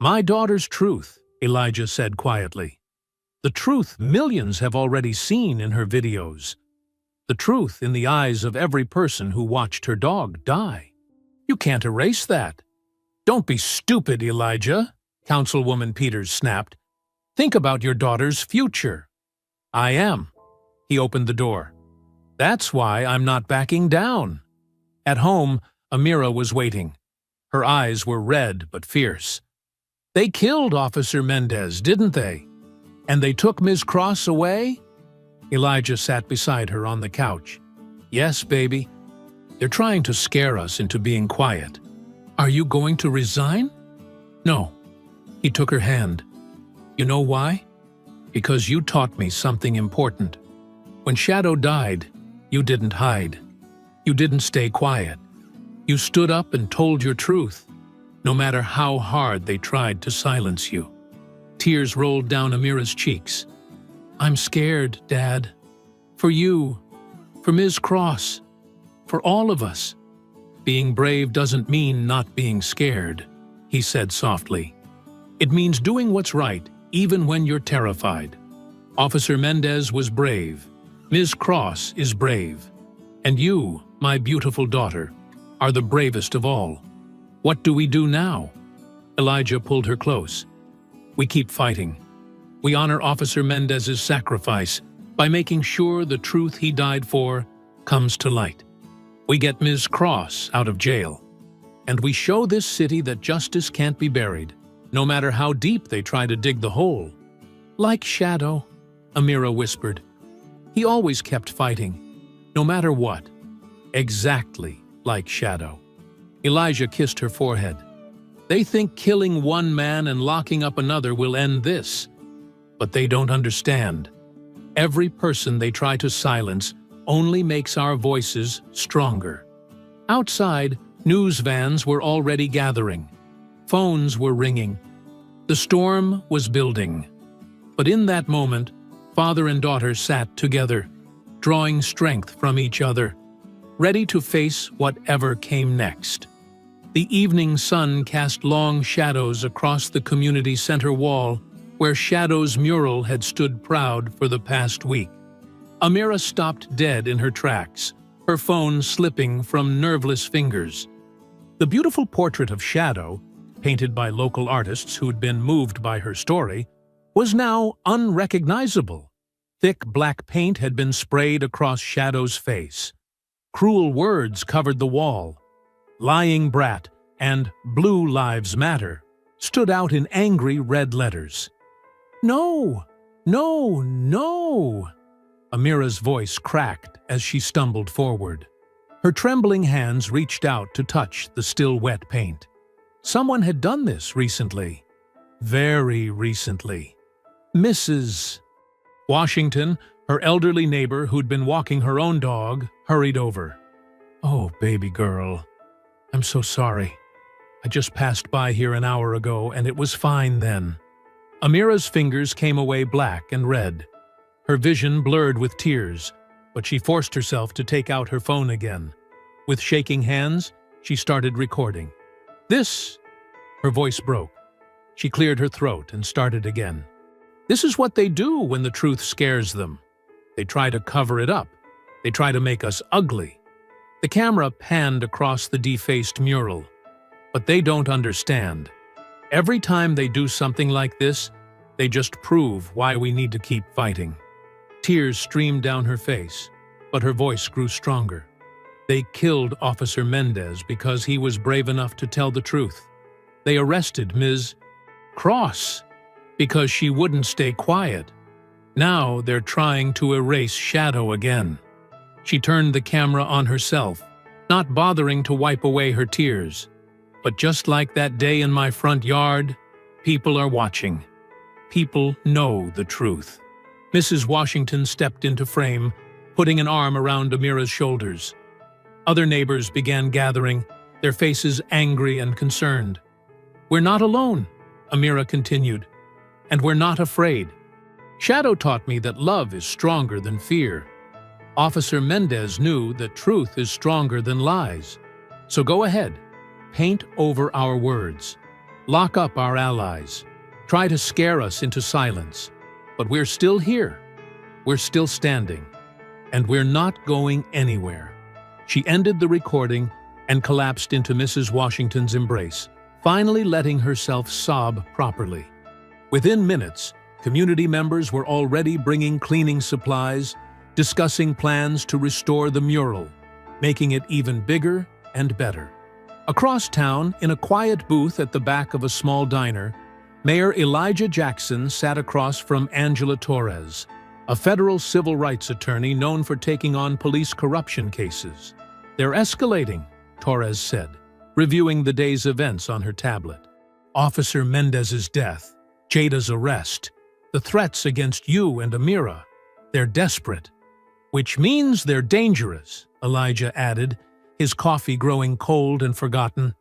My daughter's truth, Elijah said quietly. The truth millions have already seen in her videos. The truth in the eyes of every person who watched her dog die. You can't erase that. Don't be stupid, Elijah, Councilwoman Peters snapped. Think about your daughter's future. I am. He opened the door. That's why I'm not backing down. At home, Amira was waiting. Her eyes were red but fierce. They killed Officer Mendez, didn't they? And they took Ms. Cross away? Elijah sat beside her on the couch. Yes, baby. They're trying to scare us into being quiet. Are you going to resign? No. He took her hand. You know why? Because you taught me something important. When Shadow died, you didn't hide. You didn't stay quiet. You stood up and told your truth, no matter how hard they tried to silence you. Tears rolled down Amira's cheeks. I'm scared, Dad. For you, for Ms. Cross, for all of us. Being brave doesn't mean not being scared, he said softly. It means doing what's right, even when you're terrified. Officer Mendez was brave. Ms. Cross is brave. And you, my beautiful daughter, are the bravest of all. What do we do now? Elijah pulled her close. We keep fighting. We honor Officer Mendez's sacrifice by making sure the truth he died for comes to light. We get Ms. Cross out of jail. And we show this city that justice can't be buried, no matter how deep they try to dig the hole. Like Shadow, Amira whispered. He always kept fighting, no matter what. Exactly like Shadow. Elijah kissed her forehead. They think killing one man and locking up another will end this. But they don't understand. Every person they try to silence only makes our voices stronger. Outside, news vans were already gathering. Phones were ringing. The storm was building. But in that moment, father and daughter sat together, drawing strength from each other, ready to face whatever came next. The evening sun cast long shadows across the community center wall where Shadow's mural had stood proud for the past week. Amira stopped dead in her tracks, her phone slipping from nerveless fingers. The beautiful portrait of Shadow, painted by local artists who'd been moved by her story, was now unrecognizable. Thick black paint had been sprayed across Shadow's face. Cruel words covered the wall. Lying brat and Blue Lives Matter stood out in angry red letters. No! No! No! Amira's voice cracked as she stumbled forward. Her trembling hands reached out to touch the still wet paint. Someone had done this recently. Very recently. Mrs. Washington, her elderly neighbor who'd been walking her own dog, hurried over. "Oh, baby girl. I'm so sorry. I just passed by here an hour ago and it was fine then." Amira's fingers came away black and red. Her vision blurred with tears, but she forced herself to take out her phone again. With shaking hands, she started recording. "This..." Her voice broke. She cleared her throat and started again. "This is what they do when the truth scares them. They try to cover it up. They try to make us ugly." The camera panned across the defaced mural. "But they don't understand. Every time they do something like this, they just prove why we need to keep fighting." Tears streamed down her face, but her voice grew stronger. "They killed Officer Mendez because he was brave enough to tell the truth. They arrested Ms. Cross because she wouldn't stay quiet. Now they're trying to erase Shadow again." She turned the camera on herself, not bothering to wipe away her tears. "But just like that day in my front yard, people are watching. People know the truth." Mrs. Washington stepped into frame, putting an arm around Amira's shoulders. Other neighbors began gathering, their faces angry and concerned. "We're not alone," Amira continued, "and we're not afraid. Shadow taught me that love is stronger than fear. Officer Mendez knew that truth is stronger than lies. So go ahead, paint over our words. Lock up our allies. Try to scare us into silence. But we're still here. We're still standing. And we're not going anywhere." She ended the recording and collapsed into Mrs. Washington's embrace, finally letting herself sob properly. Within minutes, community members were already bringing cleaning supplies, discussing plans to restore the mural, making it even bigger and better. Across town, in a quiet booth at the back of a small diner, Mayor Elijah Jackson sat across from Angela Torres, a federal civil rights attorney known for taking on police corruption cases. "They're escalating," Torres said, reviewing the day's events on her tablet. "Officer Mendez's death, Jada's arrest, the threats against you and Amira. They're desperate. Which means they're dangerous," Elijah added, his coffee growing cold and forgotten.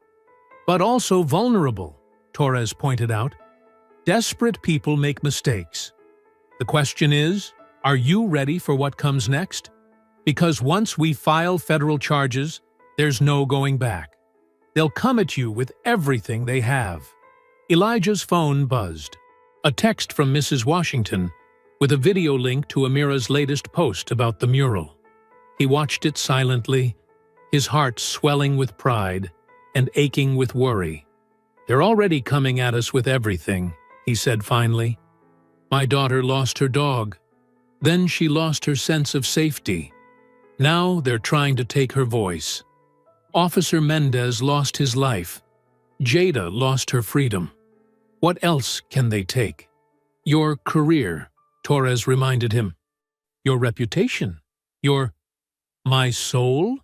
"But also vulnerable," Torres pointed out. "Desperate people make mistakes. The question is, are you ready for what comes next? Because once we file federal charges, there's no going back. They'll come at you with everything they have." Elijah's phone buzzed. A text from Mrs. Washington, with a video link to Amira's latest post about the mural. He watched it silently, his heart swelling with pride and aching with worry. "They're already coming at us with everything," he said finally. "My daughter lost her dog. Then she lost her sense of safety. Now they're trying to take her voice. Officer Mendez lost his life. Jada lost her freedom. What else can they take?" "Your career," Torres reminded him. "Your reputation. Your—" "My soul?"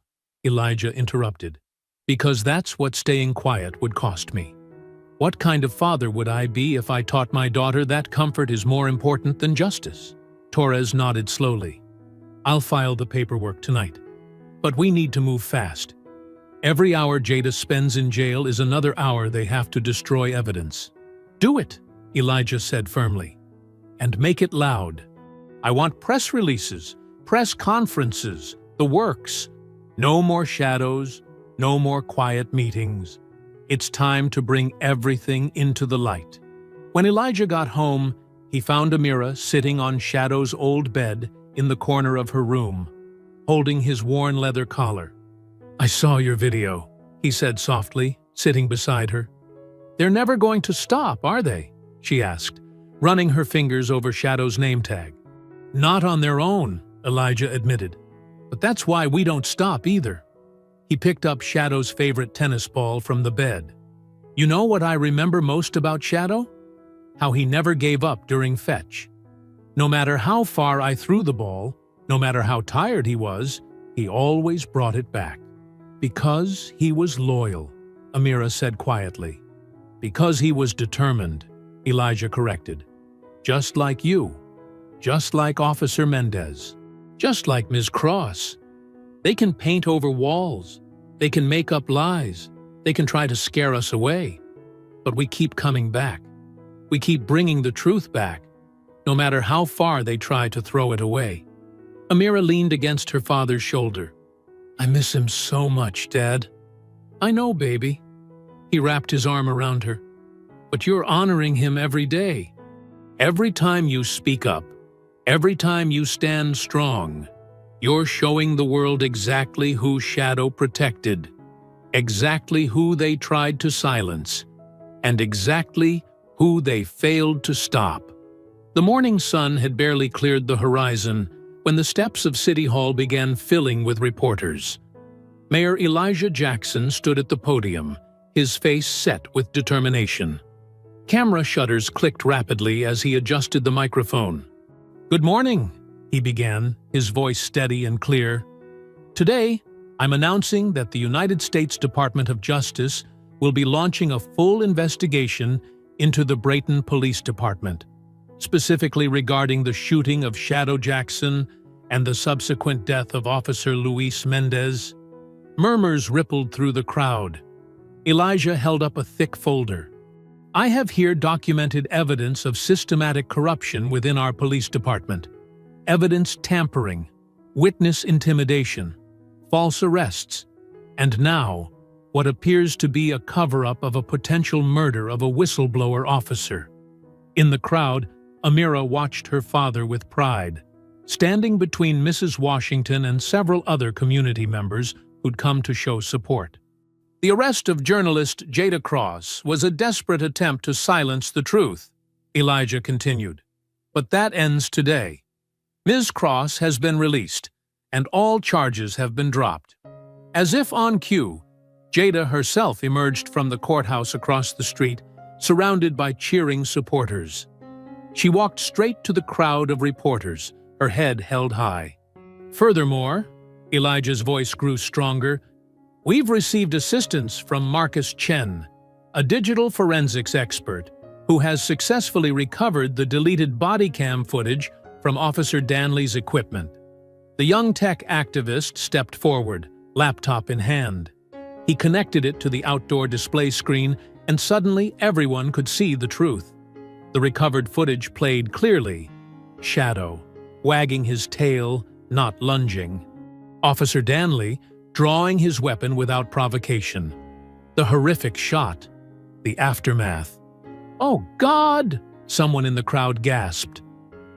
Elijah interrupted. "Because that's what staying quiet would cost me. What kind of father would I be if I taught my daughter that comfort is more important than justice?" Torres nodded slowly. "I'll file the paperwork tonight. But we need to move fast. Every hour Jada spends in jail is another hour they have to destroy evidence." "Do it," Elijah said firmly. "And make it loud. I want press releases, press conferences, the works. No more shadows, no more quiet meetings. It's time to bring everything into the light." When Elijah got home, he found Amira sitting on Shadow's old bed in the corner of her room, holding his worn leather collar. "I saw your video," he said softly, sitting beside her. "They're never going to stop, are they?" she asked, running her fingers over Shadow's name tag. "Not on their own," Elijah admitted. "But that's why we don't stop either." He picked up Shadow's favorite tennis ball from the bed. "You know what I remember most about Shadow? how he never gave up during fetch. No matter how far I threw the ball, no matter how tired he was, he always brought it back. Because he was loyal, Amira said quietly. Because he was determined, Elijah corrected. Just like you. Just like Officer Mendez. Just like Ms. Cross. They can paint over walls. They can make up lies. They can try to scare us away. But we keep coming back. We keep bringing the truth back, no matter how far they try to throw it away. Amira leaned against her father's shoulder. I miss him so much, Dad. I know, baby. He wrapped his arm around her. But you're honoring him every day. Every time you speak up, every time you stand strong, you're showing the world exactly who Shadow protected, exactly who they tried to silence, and exactly who they failed to stop. The morning sun had barely cleared the horizon when the steps of City Hall began filling with reporters. Mayor Elijah Jackson stood at the podium, his face set with determination. Camera shutters clicked rapidly as he adjusted the microphone. Good morning, he began, his voice steady and clear. Today, I'm announcing that the United States Department of Justice will be launching a full investigation into the Brayton Police Department, specifically regarding the shooting of Shadow Jackson and the subsequent death of Officer Luis Mendez. Murmurs rippled through the crowd. Elijah held up a thick folder. I have here documented evidence of systematic corruption within our police department. Evidence tampering, witness intimidation, false arrests, and now, what appears to be a cover-up of a potential murder of a whistleblower officer. In the crowd, Amira watched her father with pride, standing between Mrs. Washington and several other community members who'd come to show support. The arrest of journalist Jada Cross was a desperate attempt to silence the truth, Elijah continued. But that ends today. Ms. Cross has been released, and all charges have been dropped. As if on cue, Jada herself emerged from the courthouse across the street, surrounded by cheering supporters. She walked straight to the crowd of reporters, her head held high. Furthermore, Elijah's voice grew stronger, we've received assistance from Marcus Chen, a digital forensics expert who has successfully recovered the deleted body cam footage from Officer Danley's equipment. The young tech activist stepped forward, laptop in hand. He connected it to the outdoor display screen, and suddenly everyone could see the truth. The recovered footage played clearly. Shadow, wagging his tail, not lunging. Officer Danley, drawing his weapon without provocation. The horrific shot. The aftermath. "Oh, God!" someone in the crowd gasped.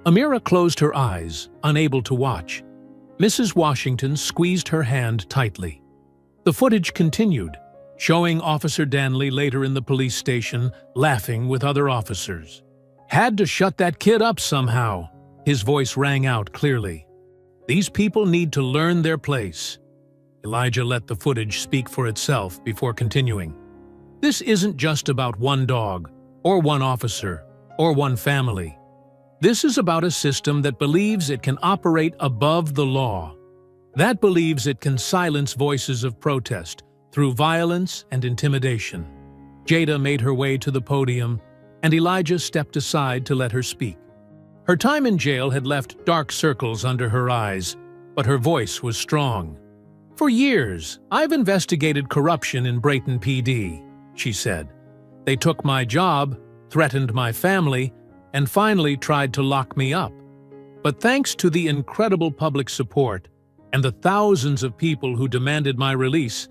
Amira closed her eyes, unable to watch. Mrs. Washington squeezed her hand tightly. The footage continued, showing Officer Danley later in the police station, laughing with other officers. "Had to shut that kid up somehow," his voice rang out clearly. "These people need to learn their place." Elijah let the footage speak for itself before continuing. This isn't just about one dog, or one officer, or one family. This is about a system that believes it can operate above the law, that believes it can silence voices of protest through violence and intimidation. Jada made her way to the podium, and Elijah stepped aside to let her speak. Her time in jail had left dark circles under her eyes, but her voice was strong. "For years, I've investigated corruption in Brayton PD," she said. "They took my job, threatened my family, and finally tried to lock me up. But thanks to the incredible public support and the thousands of people who demanded my release,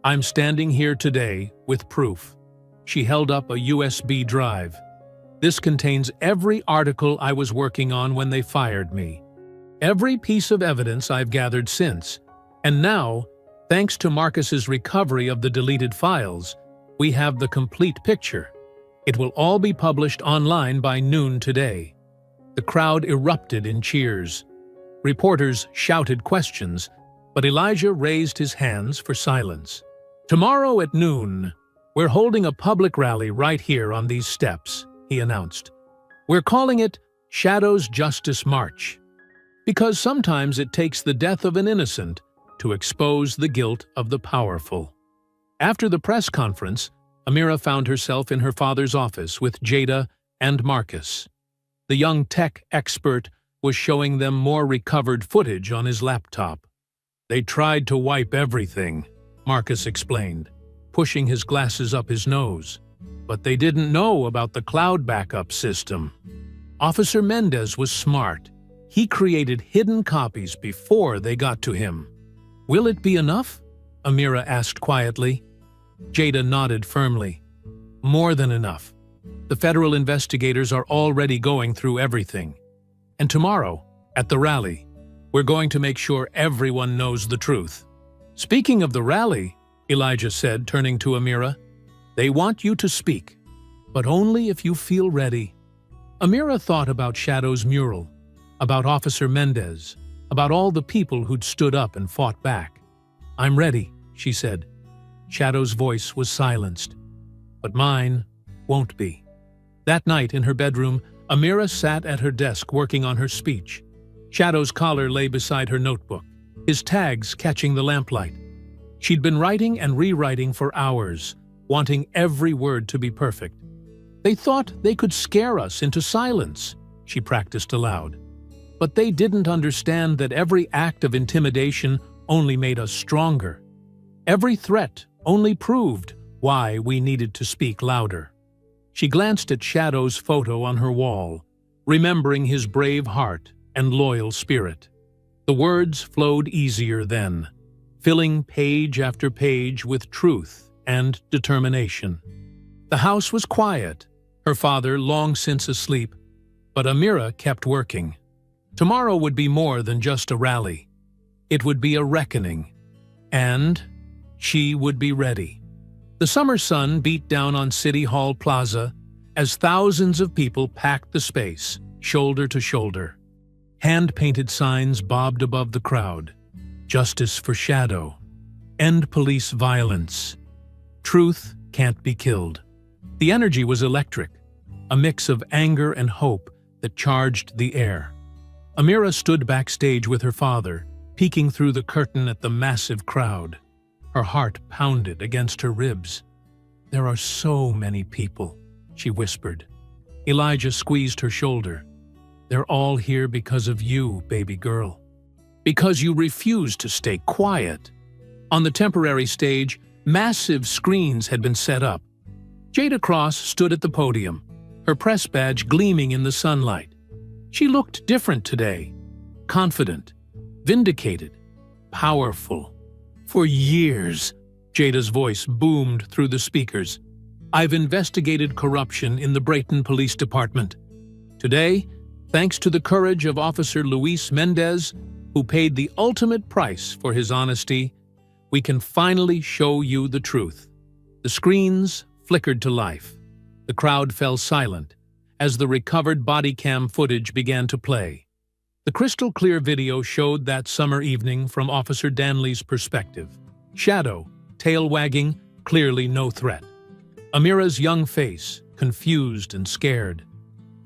I'm standing here today with proof." She held up a USB drive. "This contains every article I was working on when they fired me. Every piece of evidence I've gathered since. And now, thanks to Marcus's recovery of the deleted files, we have the complete picture. It will all be published online by noon today." The crowd erupted in cheers. Reporters shouted questions, but Elijah raised his hands for silence. "Tomorrow at noon, we're holding a public rally right here on these steps," he announced. "We're calling it Shadow's Justice March, because sometimes it takes the death of an innocent to expose the guilt of the powerful." After the press conference, Amira found herself in her father's office with Jada and Marcus. The young tech expert was showing them more recovered footage on his laptop. "They tried to wipe everything," Marcus explained, pushing his glasses up his nose. "But they didn't know about the cloud backup system." Officer Mendez was smart. He created hidden copies before they got to him. "Will it be enough?" Amira asked quietly. Jada nodded firmly. "More than enough. The federal investigators are already going through everything. And tomorrow, at the rally, we're going to make sure everyone knows the truth." "Speaking of the rally," Elijah said, turning to Amira, "they want you to speak, but only if you feel ready." Amira thought about Shadow's mural, about Officer Mendez, about all the people who'd stood up and fought back. "I'm ready," she said. Shadow's voice was silenced. "But mine won't be." That night in her bedroom, Amira sat at her desk working on her speech. Shadow's collar lay beside her notebook, his tags catching the lamplight. She'd been writing and rewriting for hours, wanting every word to be perfect. "They thought they could scare us into silence," she practiced aloud. "But they didn't understand that every act of intimidation only made us stronger. Every threat only proved why we needed to speak louder." She glanced at Shadow's photo on her wall, remembering his brave heart and loyal spirit. The words flowed easier then, filling page after page with truth and determination. The house was quiet, her father long since asleep, but Amira kept working. Tomorrow would be more than just a rally. It would be a reckoning, and she would be ready. The summer sun beat down on City Hall Plaza as thousands of people packed the space, shoulder to shoulder. Hand-painted signs bobbed above the crowd. "Justice for Shadow. End police violence. Truth can't be killed." The energy was electric, a mix of anger and hope that charged the air. Amira stood backstage with her father, peeking through the curtain at the massive crowd. Her heart pounded against her ribs. "There are so many people," she whispered. Elijah squeezed her shoulder. "They're all here because of you, baby girl. Because you refuse to stay quiet." On the temporary stage, massive screens had been set up. Jada Cross stood at the podium, her press badge gleaming in the sunlight. She looked different today, confident, vindicated, powerful. "For years," Jada's voice boomed through the speakers, "I've investigated corruption in the Brayton Police Department. Today, thanks to the courage of Officer Luis Mendez, who paid the ultimate price for his honesty, we can finally show you the truth." The screens flickered to life. The crowd fell silent as the recovered body cam footage began to play. The crystal-clear video showed that summer evening from Officer Danley's perspective. Shadow, tail wagging, clearly no threat. Amira's young face, confused and scared.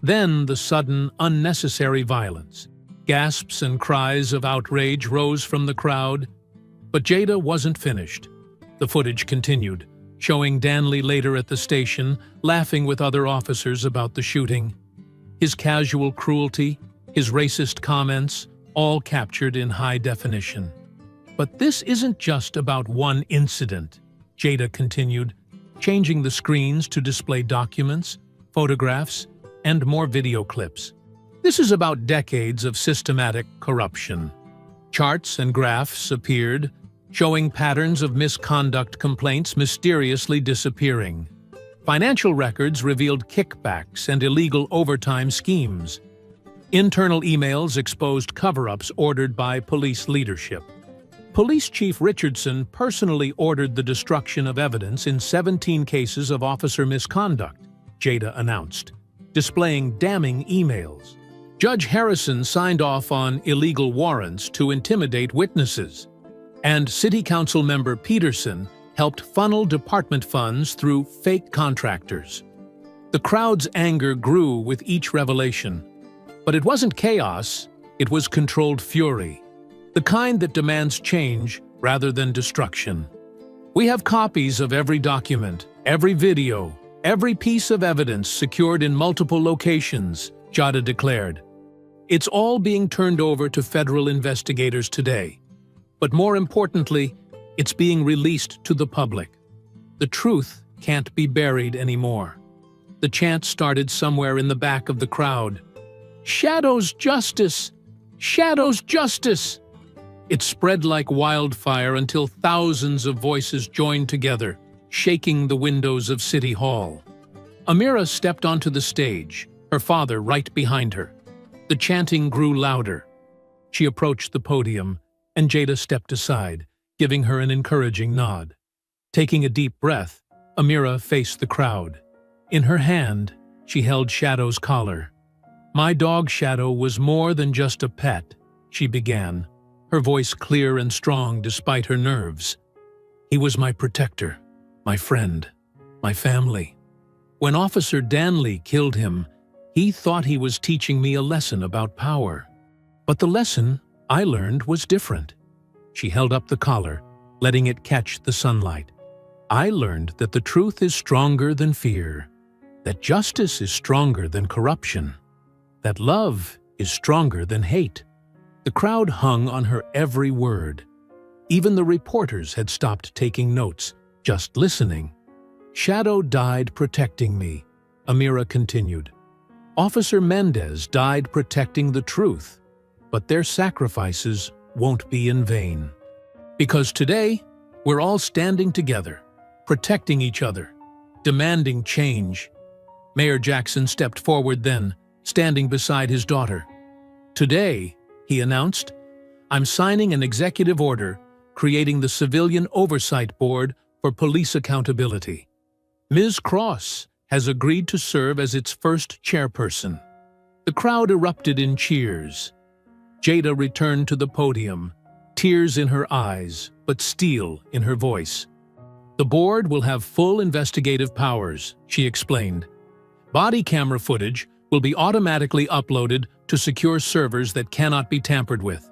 Then the sudden, unnecessary violence. Gasps and cries of outrage rose from the crowd. But Jada wasn't finished. The footage continued, showing Danley later at the station, laughing with other officers about the shooting. His casual cruelty, his racist comments, all captured in high definition. "But this isn't just about one incident," Jada continued, changing the screens to display documents, photographs, and more video clips. "This is about decades of systematic corruption." Charts and graphs appeared, showing patterns of misconduct complaints mysteriously disappearing. Financial records revealed kickbacks and illegal overtime schemes. Internal emails exposed cover-ups ordered by police leadership. Police Chief Richardson personally ordered the destruction of evidence in 17 cases of officer misconduct, Jada announced, displaying damning emails. Judge Harrison signed off on illegal warrants to intimidate witnesses, and City Council member Peterson helped funnel department funds through fake contractors. The crowd's anger grew with each revelation. But it wasn't chaos, it was controlled fury, the kind that demands change rather than destruction. We have copies of every document, every video, every piece of evidence secured in multiple locations, Jada declared. It's all being turned over to federal investigators today. But more importantly, it's being released to the public. The truth can't be buried anymore. The chant started somewhere in the back of the crowd. "Shadows justice! Shadows justice!" It spread like wildfire until thousands of voices joined together, shaking the windows of City Hall. Amira stepped onto the stage, her father right behind her. The chanting grew louder. She approached the podium, and Jada stepped aside, giving her an encouraging nod. Taking a deep breath, Amira faced the crowd. In her hand, she held Shadow's collar. "My dog Shadow was more than just a pet," she began, her voice clear and strong despite her nerves. "He was my protector, my friend, my family. When Officer Danley killed him, he thought he was teaching me a lesson about power. But the lesson I learned was different." She held up the collar, letting it catch the sunlight. "I learned that the truth is stronger than fear, that justice is stronger than corruption, that love is stronger than hate." The crowd hung on her every word. Even the reporters had stopped taking notes, just listening. "Shadow died protecting me," Amira continued. "Officer Mendez died protecting the truth, but their sacrifices won't be in vain. Because today, we're all standing together, protecting each other, demanding change." Mayor Jackson stepped forward then, standing beside his daughter. "Today," he announced, "I'm signing an executive order creating the Civilian Oversight Board for Police Accountability. Ms. Cross has agreed to serve as its first chairperson." The crowd erupted in cheers. Jada returned to the podium, tears in her eyes, but steel in her voice. "The board will have full investigative powers," she explained. "Body camera footage will be automatically uploaded to secure servers that cannot be tampered with.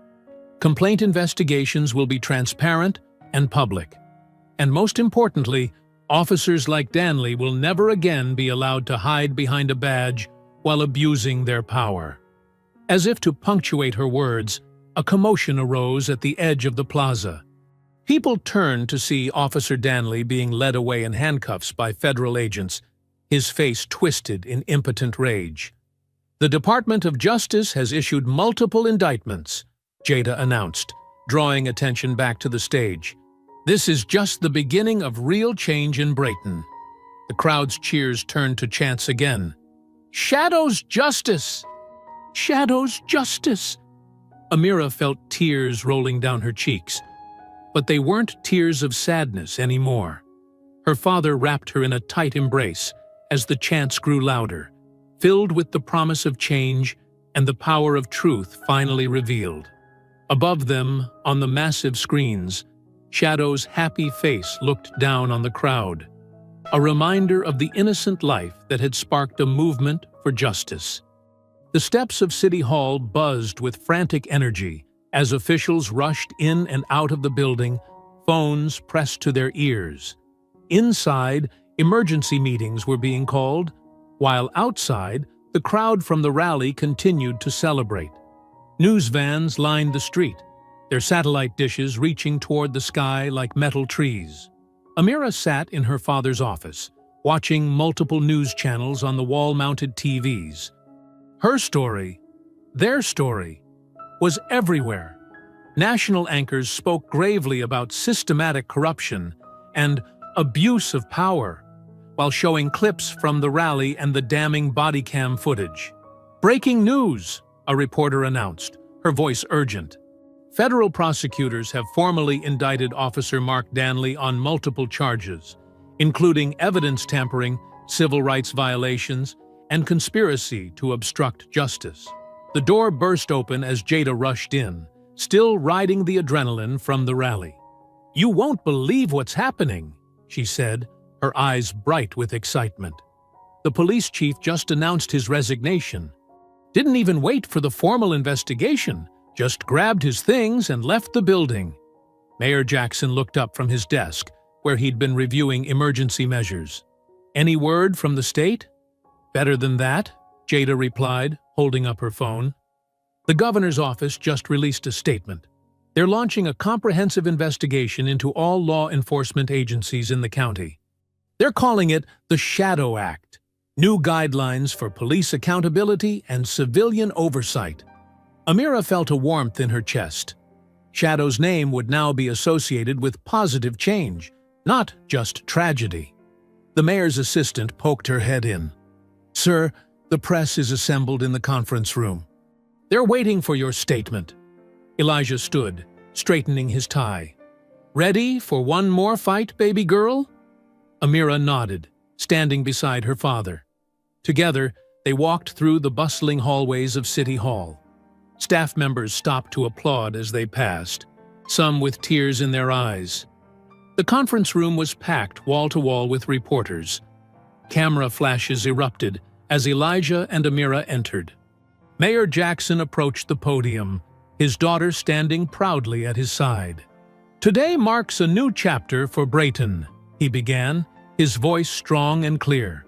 Complaint investigations will be transparent and public. And most importantly, officers like Danley will never again be allowed to hide behind a badge while abusing their power." As if to punctuate her words, a commotion arose at the edge of the plaza. People turned to see Officer Danley being led away in handcuffs by federal agents, his face twisted in impotent rage. "The Department of Justice has issued multiple indictments," Jada announced, drawing attention back to the stage. "This is just the beginning of real change in Brayton." The crowd's cheers turned to chants again. "Shadows justice! Shadows justice!" Amira felt tears rolling down her cheeks. But they weren't tears of sadness anymore. Her father wrapped her in a tight embrace as the chants grew louder, filled with the promise of change and the power of truth finally revealed. Above them, on the massive screens, Shadow's happy face looked down on the crowd, a reminder of the innocent life that had sparked a movement for justice. The steps of City Hall buzzed with frantic energy as officials rushed in and out of the building, phones pressed to their ears. Inside, emergency meetings were being called, while outside, the crowd from the rally continued to celebrate. News vans lined the street, their satellite dishes reaching toward the sky like metal trees. Amira sat in her father's office, watching multiple news channels on the wall-mounted TVs. Her story, their story, was everywhere. National anchors spoke gravely about systematic corruption and abuse of power, while showing clips from the rally and the damning body cam footage. "Breaking news," a reporter announced, her voice urgent. Federal prosecutors have formally indicted Officer Mark Danley on multiple charges, including evidence tampering, civil rights violations, and conspiracy to obstruct justice. The door burst open as Jada rushed in, still riding the adrenaline from the rally. "You won't believe what's happening," she said, her eyes bright with excitement. The police chief just announced his resignation. Didn't even wait for the formal investigation, just grabbed his things and left the building. Mayor Jackson looked up from his desk, where he'd been reviewing emergency measures. "Any word from the state?" "Better than that," Jada replied, holding up her phone. The governor's office just released a statement. They're launching a comprehensive investigation into all law enforcement agencies in the county. They're calling it the Shadow Act, new guidelines for police accountability and civilian oversight. Amira felt a warmth in her chest. Shadow's name would now be associated with positive change, not just tragedy. The mayor's assistant poked her head in. "Sir, the press is assembled in the conference room. They're waiting for your statement." Elijah stood, straightening his tie. "Ready for one more fight, baby girl?" Amira nodded, standing beside her father. Together, they walked through the bustling hallways of City Hall. Staff members stopped to applaud as they passed, some with tears in their eyes. The conference room was packed wall to wall with reporters. Camera flashes erupted as Elijah and Amira entered. Mayor Jackson approached the podium, his daughter standing proudly at his side. "Today marks a new chapter for Brayton," he began, his voice strong and clear.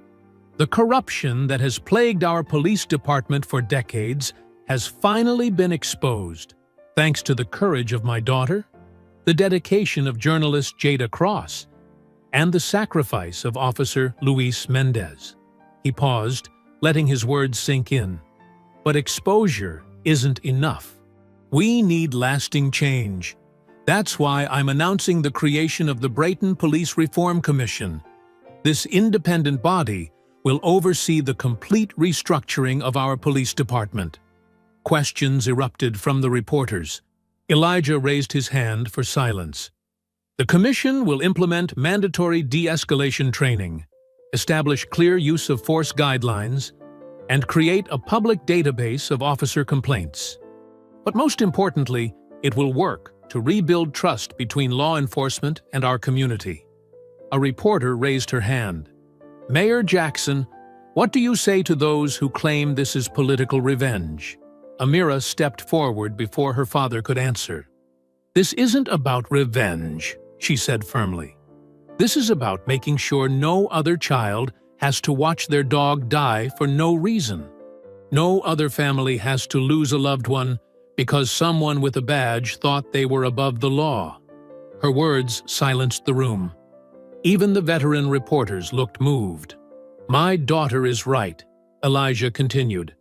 "The corruption that has plagued our police department for decades has finally been exposed, thanks to the courage of my daughter, the dedication of journalist Jada Cross, and the sacrifice of Officer Luis Mendez." He paused, letting his words sink in. "But exposure isn't enough. We need lasting change. That's why I'm announcing the creation of the Brayton Police Reform Commission. This independent body will oversee the complete restructuring of our police department." Questions erupted from the reporters. Elijah raised his hand for silence. "The commission will implement mandatory de-escalation training, establish clear use of force guidelines, and create a public database of officer complaints. But most importantly, it will work to rebuild trust between law enforcement and our community." A reporter raised her hand. "Mayor Jackson, what do you say to those who claim this is political revenge?" Amira stepped forward before her father could answer. "This isn't about revenge," she said firmly. "This is about making sure no other child has to watch their dog die for no reason. No other family has to lose a loved one because someone with a badge thought they were above the law." Her words silenced the room. Even the veteran reporters looked moved. "My daughter is right," Elijah continued.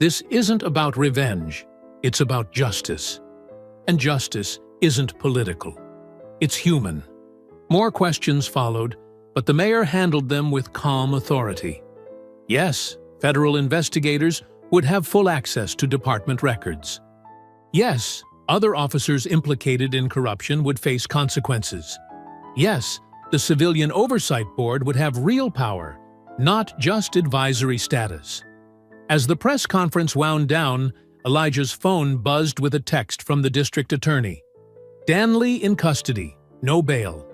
"This isn't about revenge, it's about justice. And justice isn't political. It's human." More questions followed, but the mayor handled them with calm authority. Yes, federal investigators would have full access to department records. Yes, other officers implicated in corruption would face consequences. Yes, the Civilian Oversight Board would have real power, not just advisory status. As the press conference wound down, Elijah's phone buzzed with a text from the district attorney. "Danley in custody, no bail.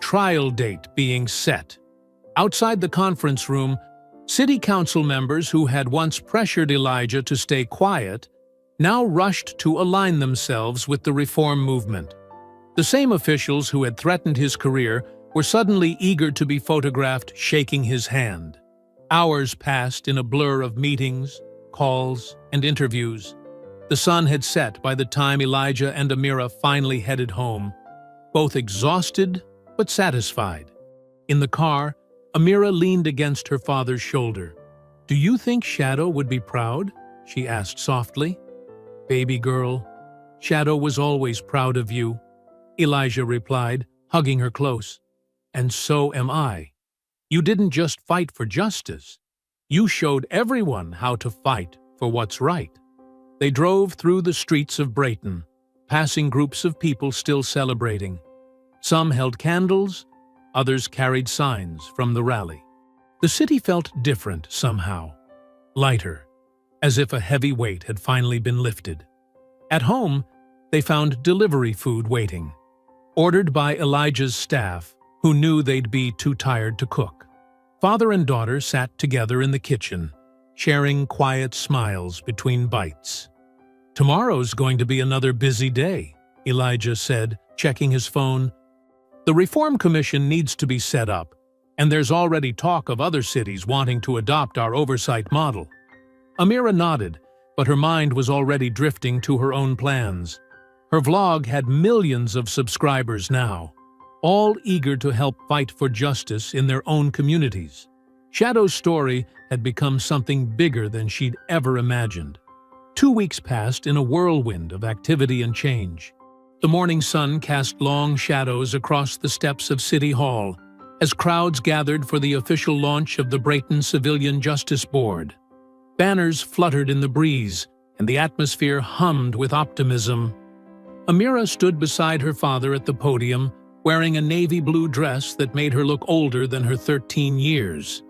Trial date being set." Outside the conference room, city council members who had once pressured Elijah to stay quiet now rushed to align themselves with the reform movement. The same officials who had threatened his career were suddenly eager to be photographed shaking his hand. Hours passed in a blur of meetings, calls, and interviews. The sun had set by the time Elijah and Amira finally headed home, both exhausted but satisfied. In the car, Amira leaned against her father's shoulder. "Do you think Shadow would be proud?" she asked softly. "Baby girl, Shadow was always proud of you," Elijah replied, hugging her close. "And so am I. You didn't just fight for justice. You showed everyone how to fight for what's right." They drove through the streets of Brayton, passing groups of people still celebrating. Some held candles, others carried signs from the rally. The city felt different somehow, lighter, as if a heavy weight had finally been lifted. At home, they found delivery food waiting, ordered by Elijah's staff, who knew they'd be too tired to cook. Father and daughter sat together in the kitchen, sharing quiet smiles between bites. "Tomorrow's going to be another busy day," Elijah said, checking his phone. "The Reform Commission needs to be set up, and there's already talk of other cities wanting to adopt our oversight model." Amira nodded, but her mind was already drifting to her own plans. Her vlog had millions of subscribers now, all eager to help fight for justice in their own communities. Shadow's story had become something bigger than she'd ever imagined. 2 weeks passed in a whirlwind of activity and change. The morning sun cast long shadows across the steps of City Hall as crowds gathered for the official launch of the Brayton Civilian Justice Board. Banners fluttered in the breeze, and the atmosphere hummed with optimism. Amira stood beside her father at the podium, wearing a navy blue dress that made her look older than her 13 years.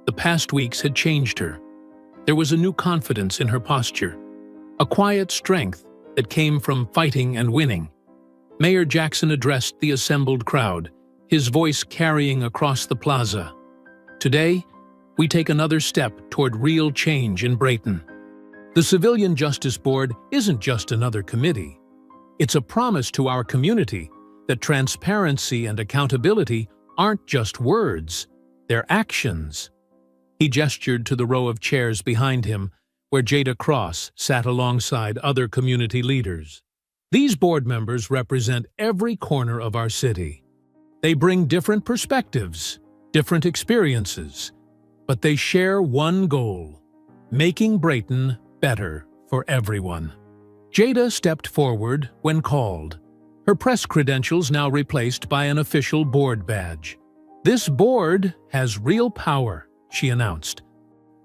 The past weeks had changed her. There was a new confidence in her posture, a quiet strength that came from fighting and winning. Mayor Jackson addressed the assembled crowd, his voice carrying across the plaza. "Today, we take another step toward real change in Brayton. The Civilian Justice Board isn't just another committee. It's a promise to our community that transparency and accountability aren't just words, they're actions." He gestured to the row of chairs behind him, where Jada Cross sat alongside other community leaders. These board members represent every corner of our city. They bring different perspectives, different experiences, but they share one goal: making Brayton better for everyone. Jada stepped forward when called, her press credentials now replaced by an official board badge. "This board has real power," she announced.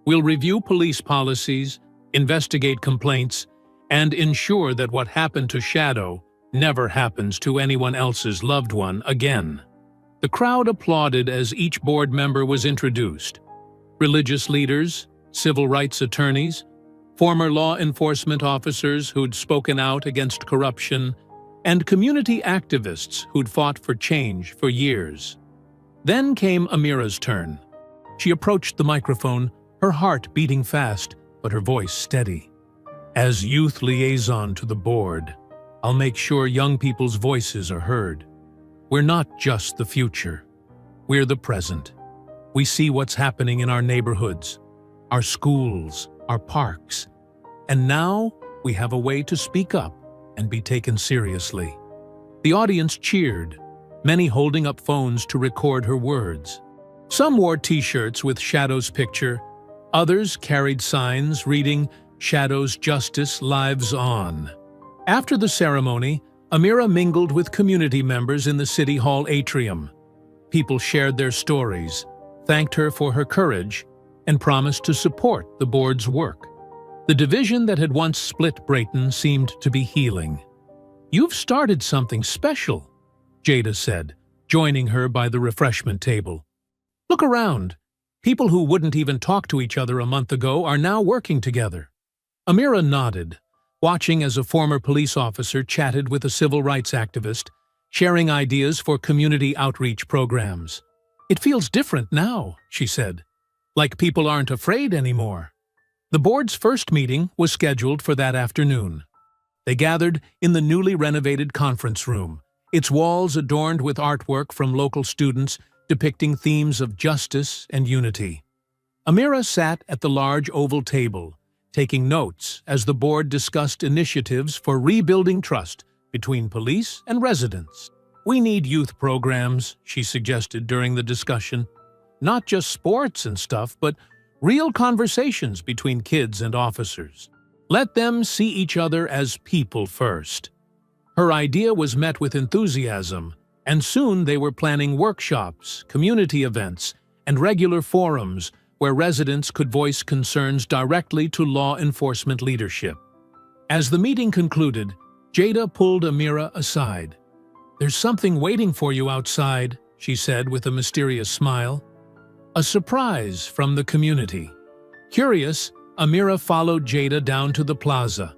"We'll review police policies, investigate complaints, and ensure that what happened to Shadow never happens to anyone else's loved one again." The crowd applauded as each board member was introduced. Religious leaders, civil rights attorneys, former law enforcement officers who'd spoken out against corruption, and community activists who'd fought for change for years. Then came Amira's turn. She approached the microphone, her heart beating fast, but her voice steady. "As youth liaison to the board, I'll make sure young people's voices are heard. We're not just the future. We're the present. We see what's happening in our neighborhoods, our schools, our parks. And now we have a way to speak up and be taken seriously." The audience cheered, many holding up phones to record her words. Some wore t-shirts with Shadow's picture. Others carried signs reading, "Shadow's Justice Lives On." After the ceremony, Amira mingled with community members in the City Hall atrium. People shared their stories, thanked her for her courage, and promised to support the board's work. The division that had once split Brayton seemed to be healing. "You've started something special," Jada said, joining her by the refreshment table. "Look around. People who wouldn't even talk to each other a month ago are now working together." Amira nodded, watching as a former police officer chatted with a civil rights activist, sharing ideas for community outreach programs. "It feels different now," she said, "like people aren't afraid anymore." The board's first meeting was scheduled for that afternoon. They gathered in the newly renovated conference room, its walls adorned with artwork from local students depicting themes of justice and unity. Amira sat at the large oval table, taking notes as the board discussed initiatives for rebuilding trust between police and residents. "We need youth programs," she suggested during the discussion. "Not just sports and stuff, but real conversations between kids and officers. Let them see each other as people first." Her idea was met with enthusiasm, and soon they were planning workshops, community events, and regular forums where residents could voice concerns directly to law enforcement leadership. As the meeting concluded, Jada pulled Amira aside. "There's something waiting for you outside," she said with a mysterious smile. A surprise from the community. Curious, Amira followed Jada down to the plaza.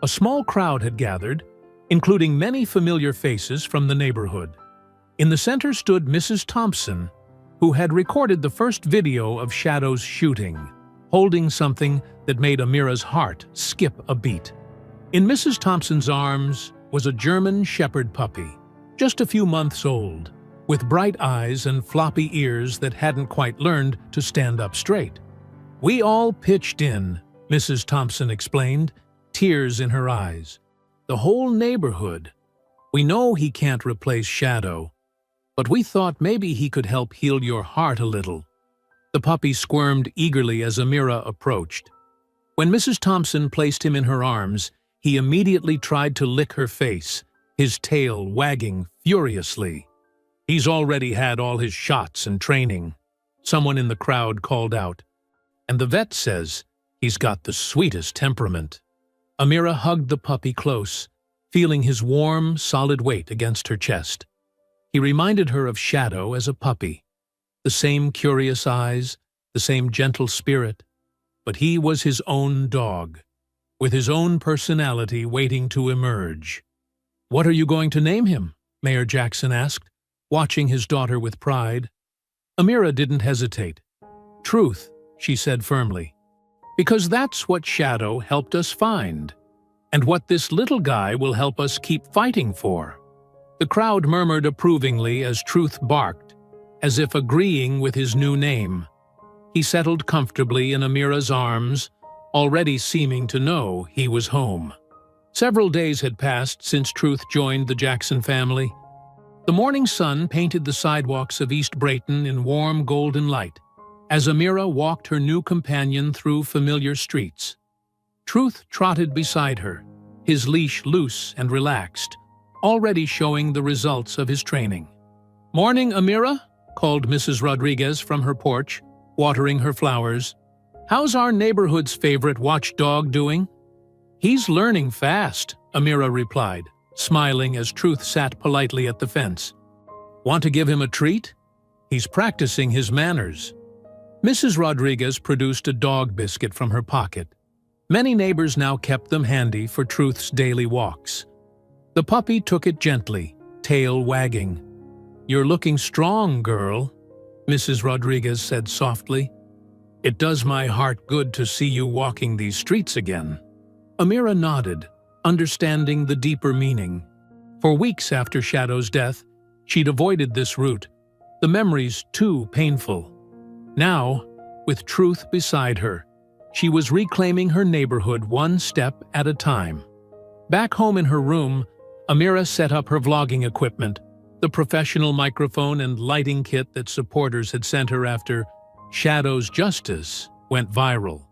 A small crowd had gathered, including many familiar faces from the neighborhood. In the center stood Mrs. Thompson, who had recorded the first video of Shadow's shooting, holding something that made Amira's heart skip a beat. In Mrs. Thompson's arms was a German Shepherd puppy, just a few months old, with bright eyes and floppy ears that hadn't quite learned to stand up straight. "We all pitched in," Mrs. Thompson explained, tears in her eyes. "The whole neighborhood. We know he can't replace Shadow, but we thought maybe he could help heal your heart a little." The puppy squirmed eagerly as Amira approached. When Mrs. Thompson placed him in her arms, he immediately tried to lick her face, his tail wagging furiously. "He's already had all his shots and training," someone in the crowd called out. "And the vet says he's got the sweetest temperament." Amira hugged the puppy close, feeling his warm, solid weight against her chest. He reminded her of Shadow as a puppy. The same curious eyes, the same gentle spirit, but he was his own dog, with his own personality waiting to emerge. "What are you going to name him?" Mayor Jackson asked, watching his daughter with pride. Amira didn't hesitate. "Truth," she said firmly, "because that's what Shadow helped us find, and what this little guy will help us keep fighting for." The crowd murmured approvingly as Truth barked, as if agreeing with his new name. He settled comfortably in Amira's arms, already seeming to know he was home. Several days had passed since Truth joined the Jackson family. The morning sun painted the sidewalks of East Brayton in warm golden light, as Amira walked her new companion through familiar streets. Truth trotted beside her, his leash loose and relaxed, already showing the results of his training. "Morning, Amira," called Mrs. Rodriguez from her porch, watering her flowers. "How's our neighborhood's favorite watchdog doing?" "He's learning fast," Amira replied, smiling as Truth sat politely at the fence. "Want to give him a treat? He's practicing his manners." Mrs. Rodriguez produced a dog biscuit from her pocket. Many neighbors now kept them handy for Truth's daily walks. The puppy took it gently, tail wagging. "You're looking strong, girl," Mrs. Rodriguez said softly. "It does my heart good to see you walking these streets again." Amira nodded, understanding the deeper meaning. For weeks after Shadow's death, she'd avoided this route, the memories too painful. Now, with Truth beside her, she was reclaiming her neighborhood one step at a time. Back home in her room, Amira set up her vlogging equipment, the professional microphone and lighting kit that supporters had sent her after Shadow's Justice went viral.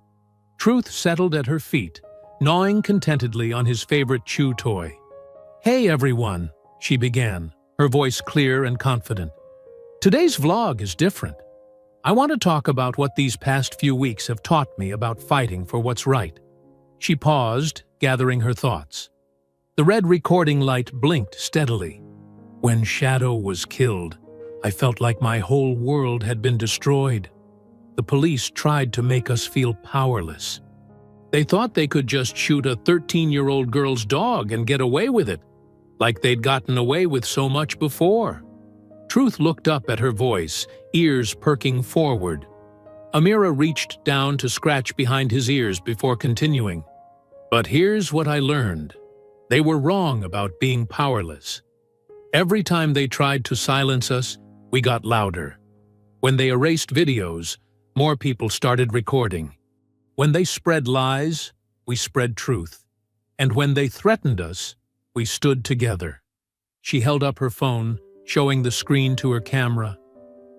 Truth settled at her feet, gnawing contentedly on his favorite chew toy. "Hey everyone," she began, her voice clear and confident. "Today's vlog is different. I want to talk about what these past few weeks have taught me about fighting for what's right." She paused, gathering her thoughts. The red recording light blinked steadily. "When Shadow was killed, I felt like my whole world had been destroyed. The police tried to make us feel powerless. They thought they could just shoot a 13-year-old girl's dog and get away with it, like they'd gotten away with so much before." Truth looked up at her voice, ears perking forward. Amira reached down to scratch behind his ears before continuing. "But here's what I learned. They were wrong about being powerless. Every time they tried to silence us, we got louder. When they erased videos, more people started recording. When they spread lies, we spread truth. And when they threatened us, we stood together." She held up her phone, showing the screen to her camera.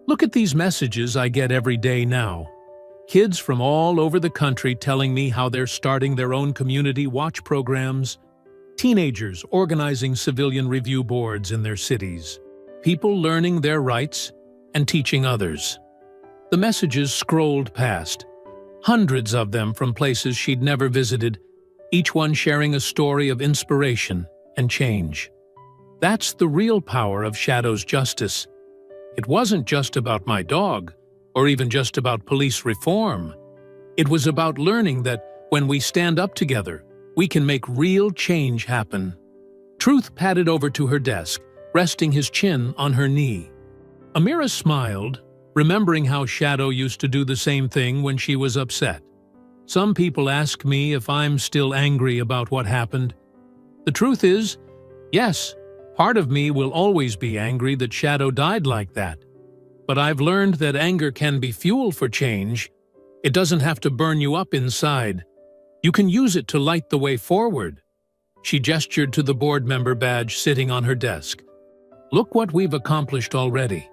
"Look at these messages I get every day now. Kids from all over the country telling me how they're starting their own community watch programs. Teenagers organizing civilian review boards in their cities. People learning their rights and teaching others." The messages scrolled past, hundreds of them from places she'd never visited, each one sharing a story of inspiration and change. That's the real power of Shadow's Justice. It wasn't just about my dog, or even just about police reform. It was about learning that when we stand up together, we can make real change happen. Truth padded over to her desk, resting his chin on her knee. Amira smiled, remembering how Shadow used to do the same thing when she was upset. Some people ask me if I'm still angry about what happened. The truth is, yes, part of me will always be angry that Shadow died like that. But I've learned that anger can be fuel for change. It doesn't have to burn you up inside. You can use it to light the way forward. She gestured to the board member badge sitting on her desk. Look what we've accomplished already.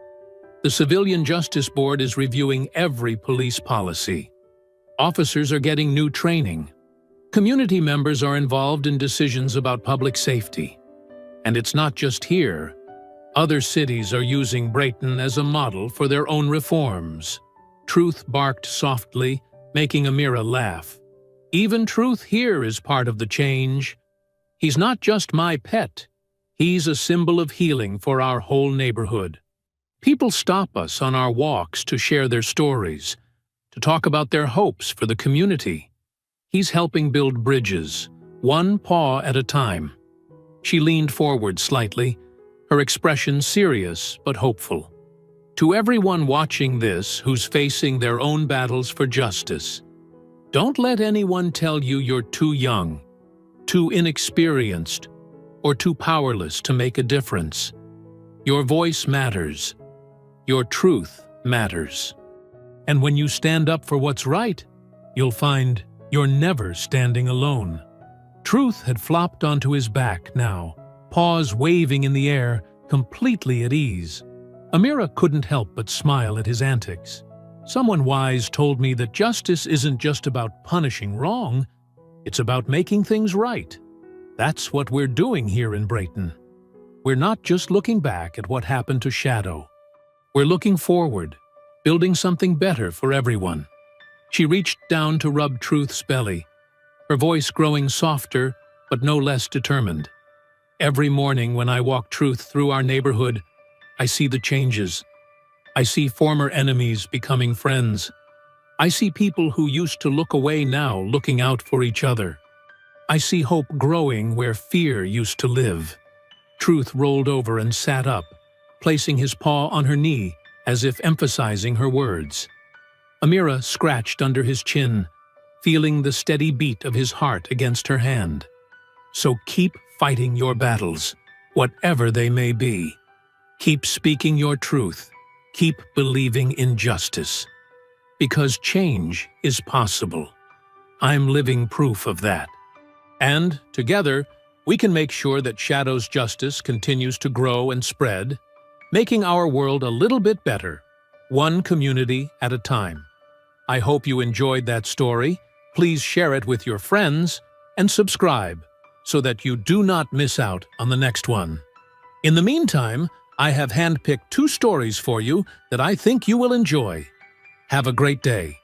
The Civilian Justice Board is reviewing every police policy. Officers are getting new training. Community members are involved in decisions about public safety. And it's not just here. Other cities are using Brayton as a model for their own reforms. Truth barked softly, making Amira laugh. Even Truth here is part of the change. He's not just my pet. He's a symbol of healing for our whole neighborhood. People stop us on our walks to share their stories, to talk about their hopes for the community. He's helping build bridges, one paw at a time. She leaned forward slightly, her expression serious but hopeful. To everyone watching this who's facing their own battles for justice, don't let anyone tell you you're too young, too inexperienced, or too powerless to make a difference. Your voice matters. Your truth matters. And when you stand up for what's right, you'll find you're never standing alone. Truth had flopped onto his back now, paws waving in the air, completely at ease. Amira couldn't help but smile at his antics. Someone wise told me that justice isn't just about punishing wrong, it's about making things right. That's what we're doing here in Brayton. We're not just looking back at what happened to Shadow. We're looking forward, building something better for everyone. She reached down to rub Truth's belly, her voice growing softer but no less determined. Every morning when I walk Truth through our neighborhood, I see the changes. I see former enemies becoming friends. I see people who used to look away now looking out for each other. I see hope growing where fear used to live. Truth rolled over and sat up, placing his paw on her knee as if emphasizing her words. Amira scratched under his chin, feeling the steady beat of his heart against her hand. So keep fighting your battles, whatever they may be. Keep speaking your truth. Keep believing in justice. Because change is possible. I'm living proof of that. And, together, we can make sure that Shadow's justice continues to grow and spread, making our world a little bit better, one community at a time. I hope you enjoyed that story. Please share it with your friends and subscribe so that you do not miss out on the next one. In the meantime, I have handpicked 2 stories for you that I think you will enjoy. Have a great day.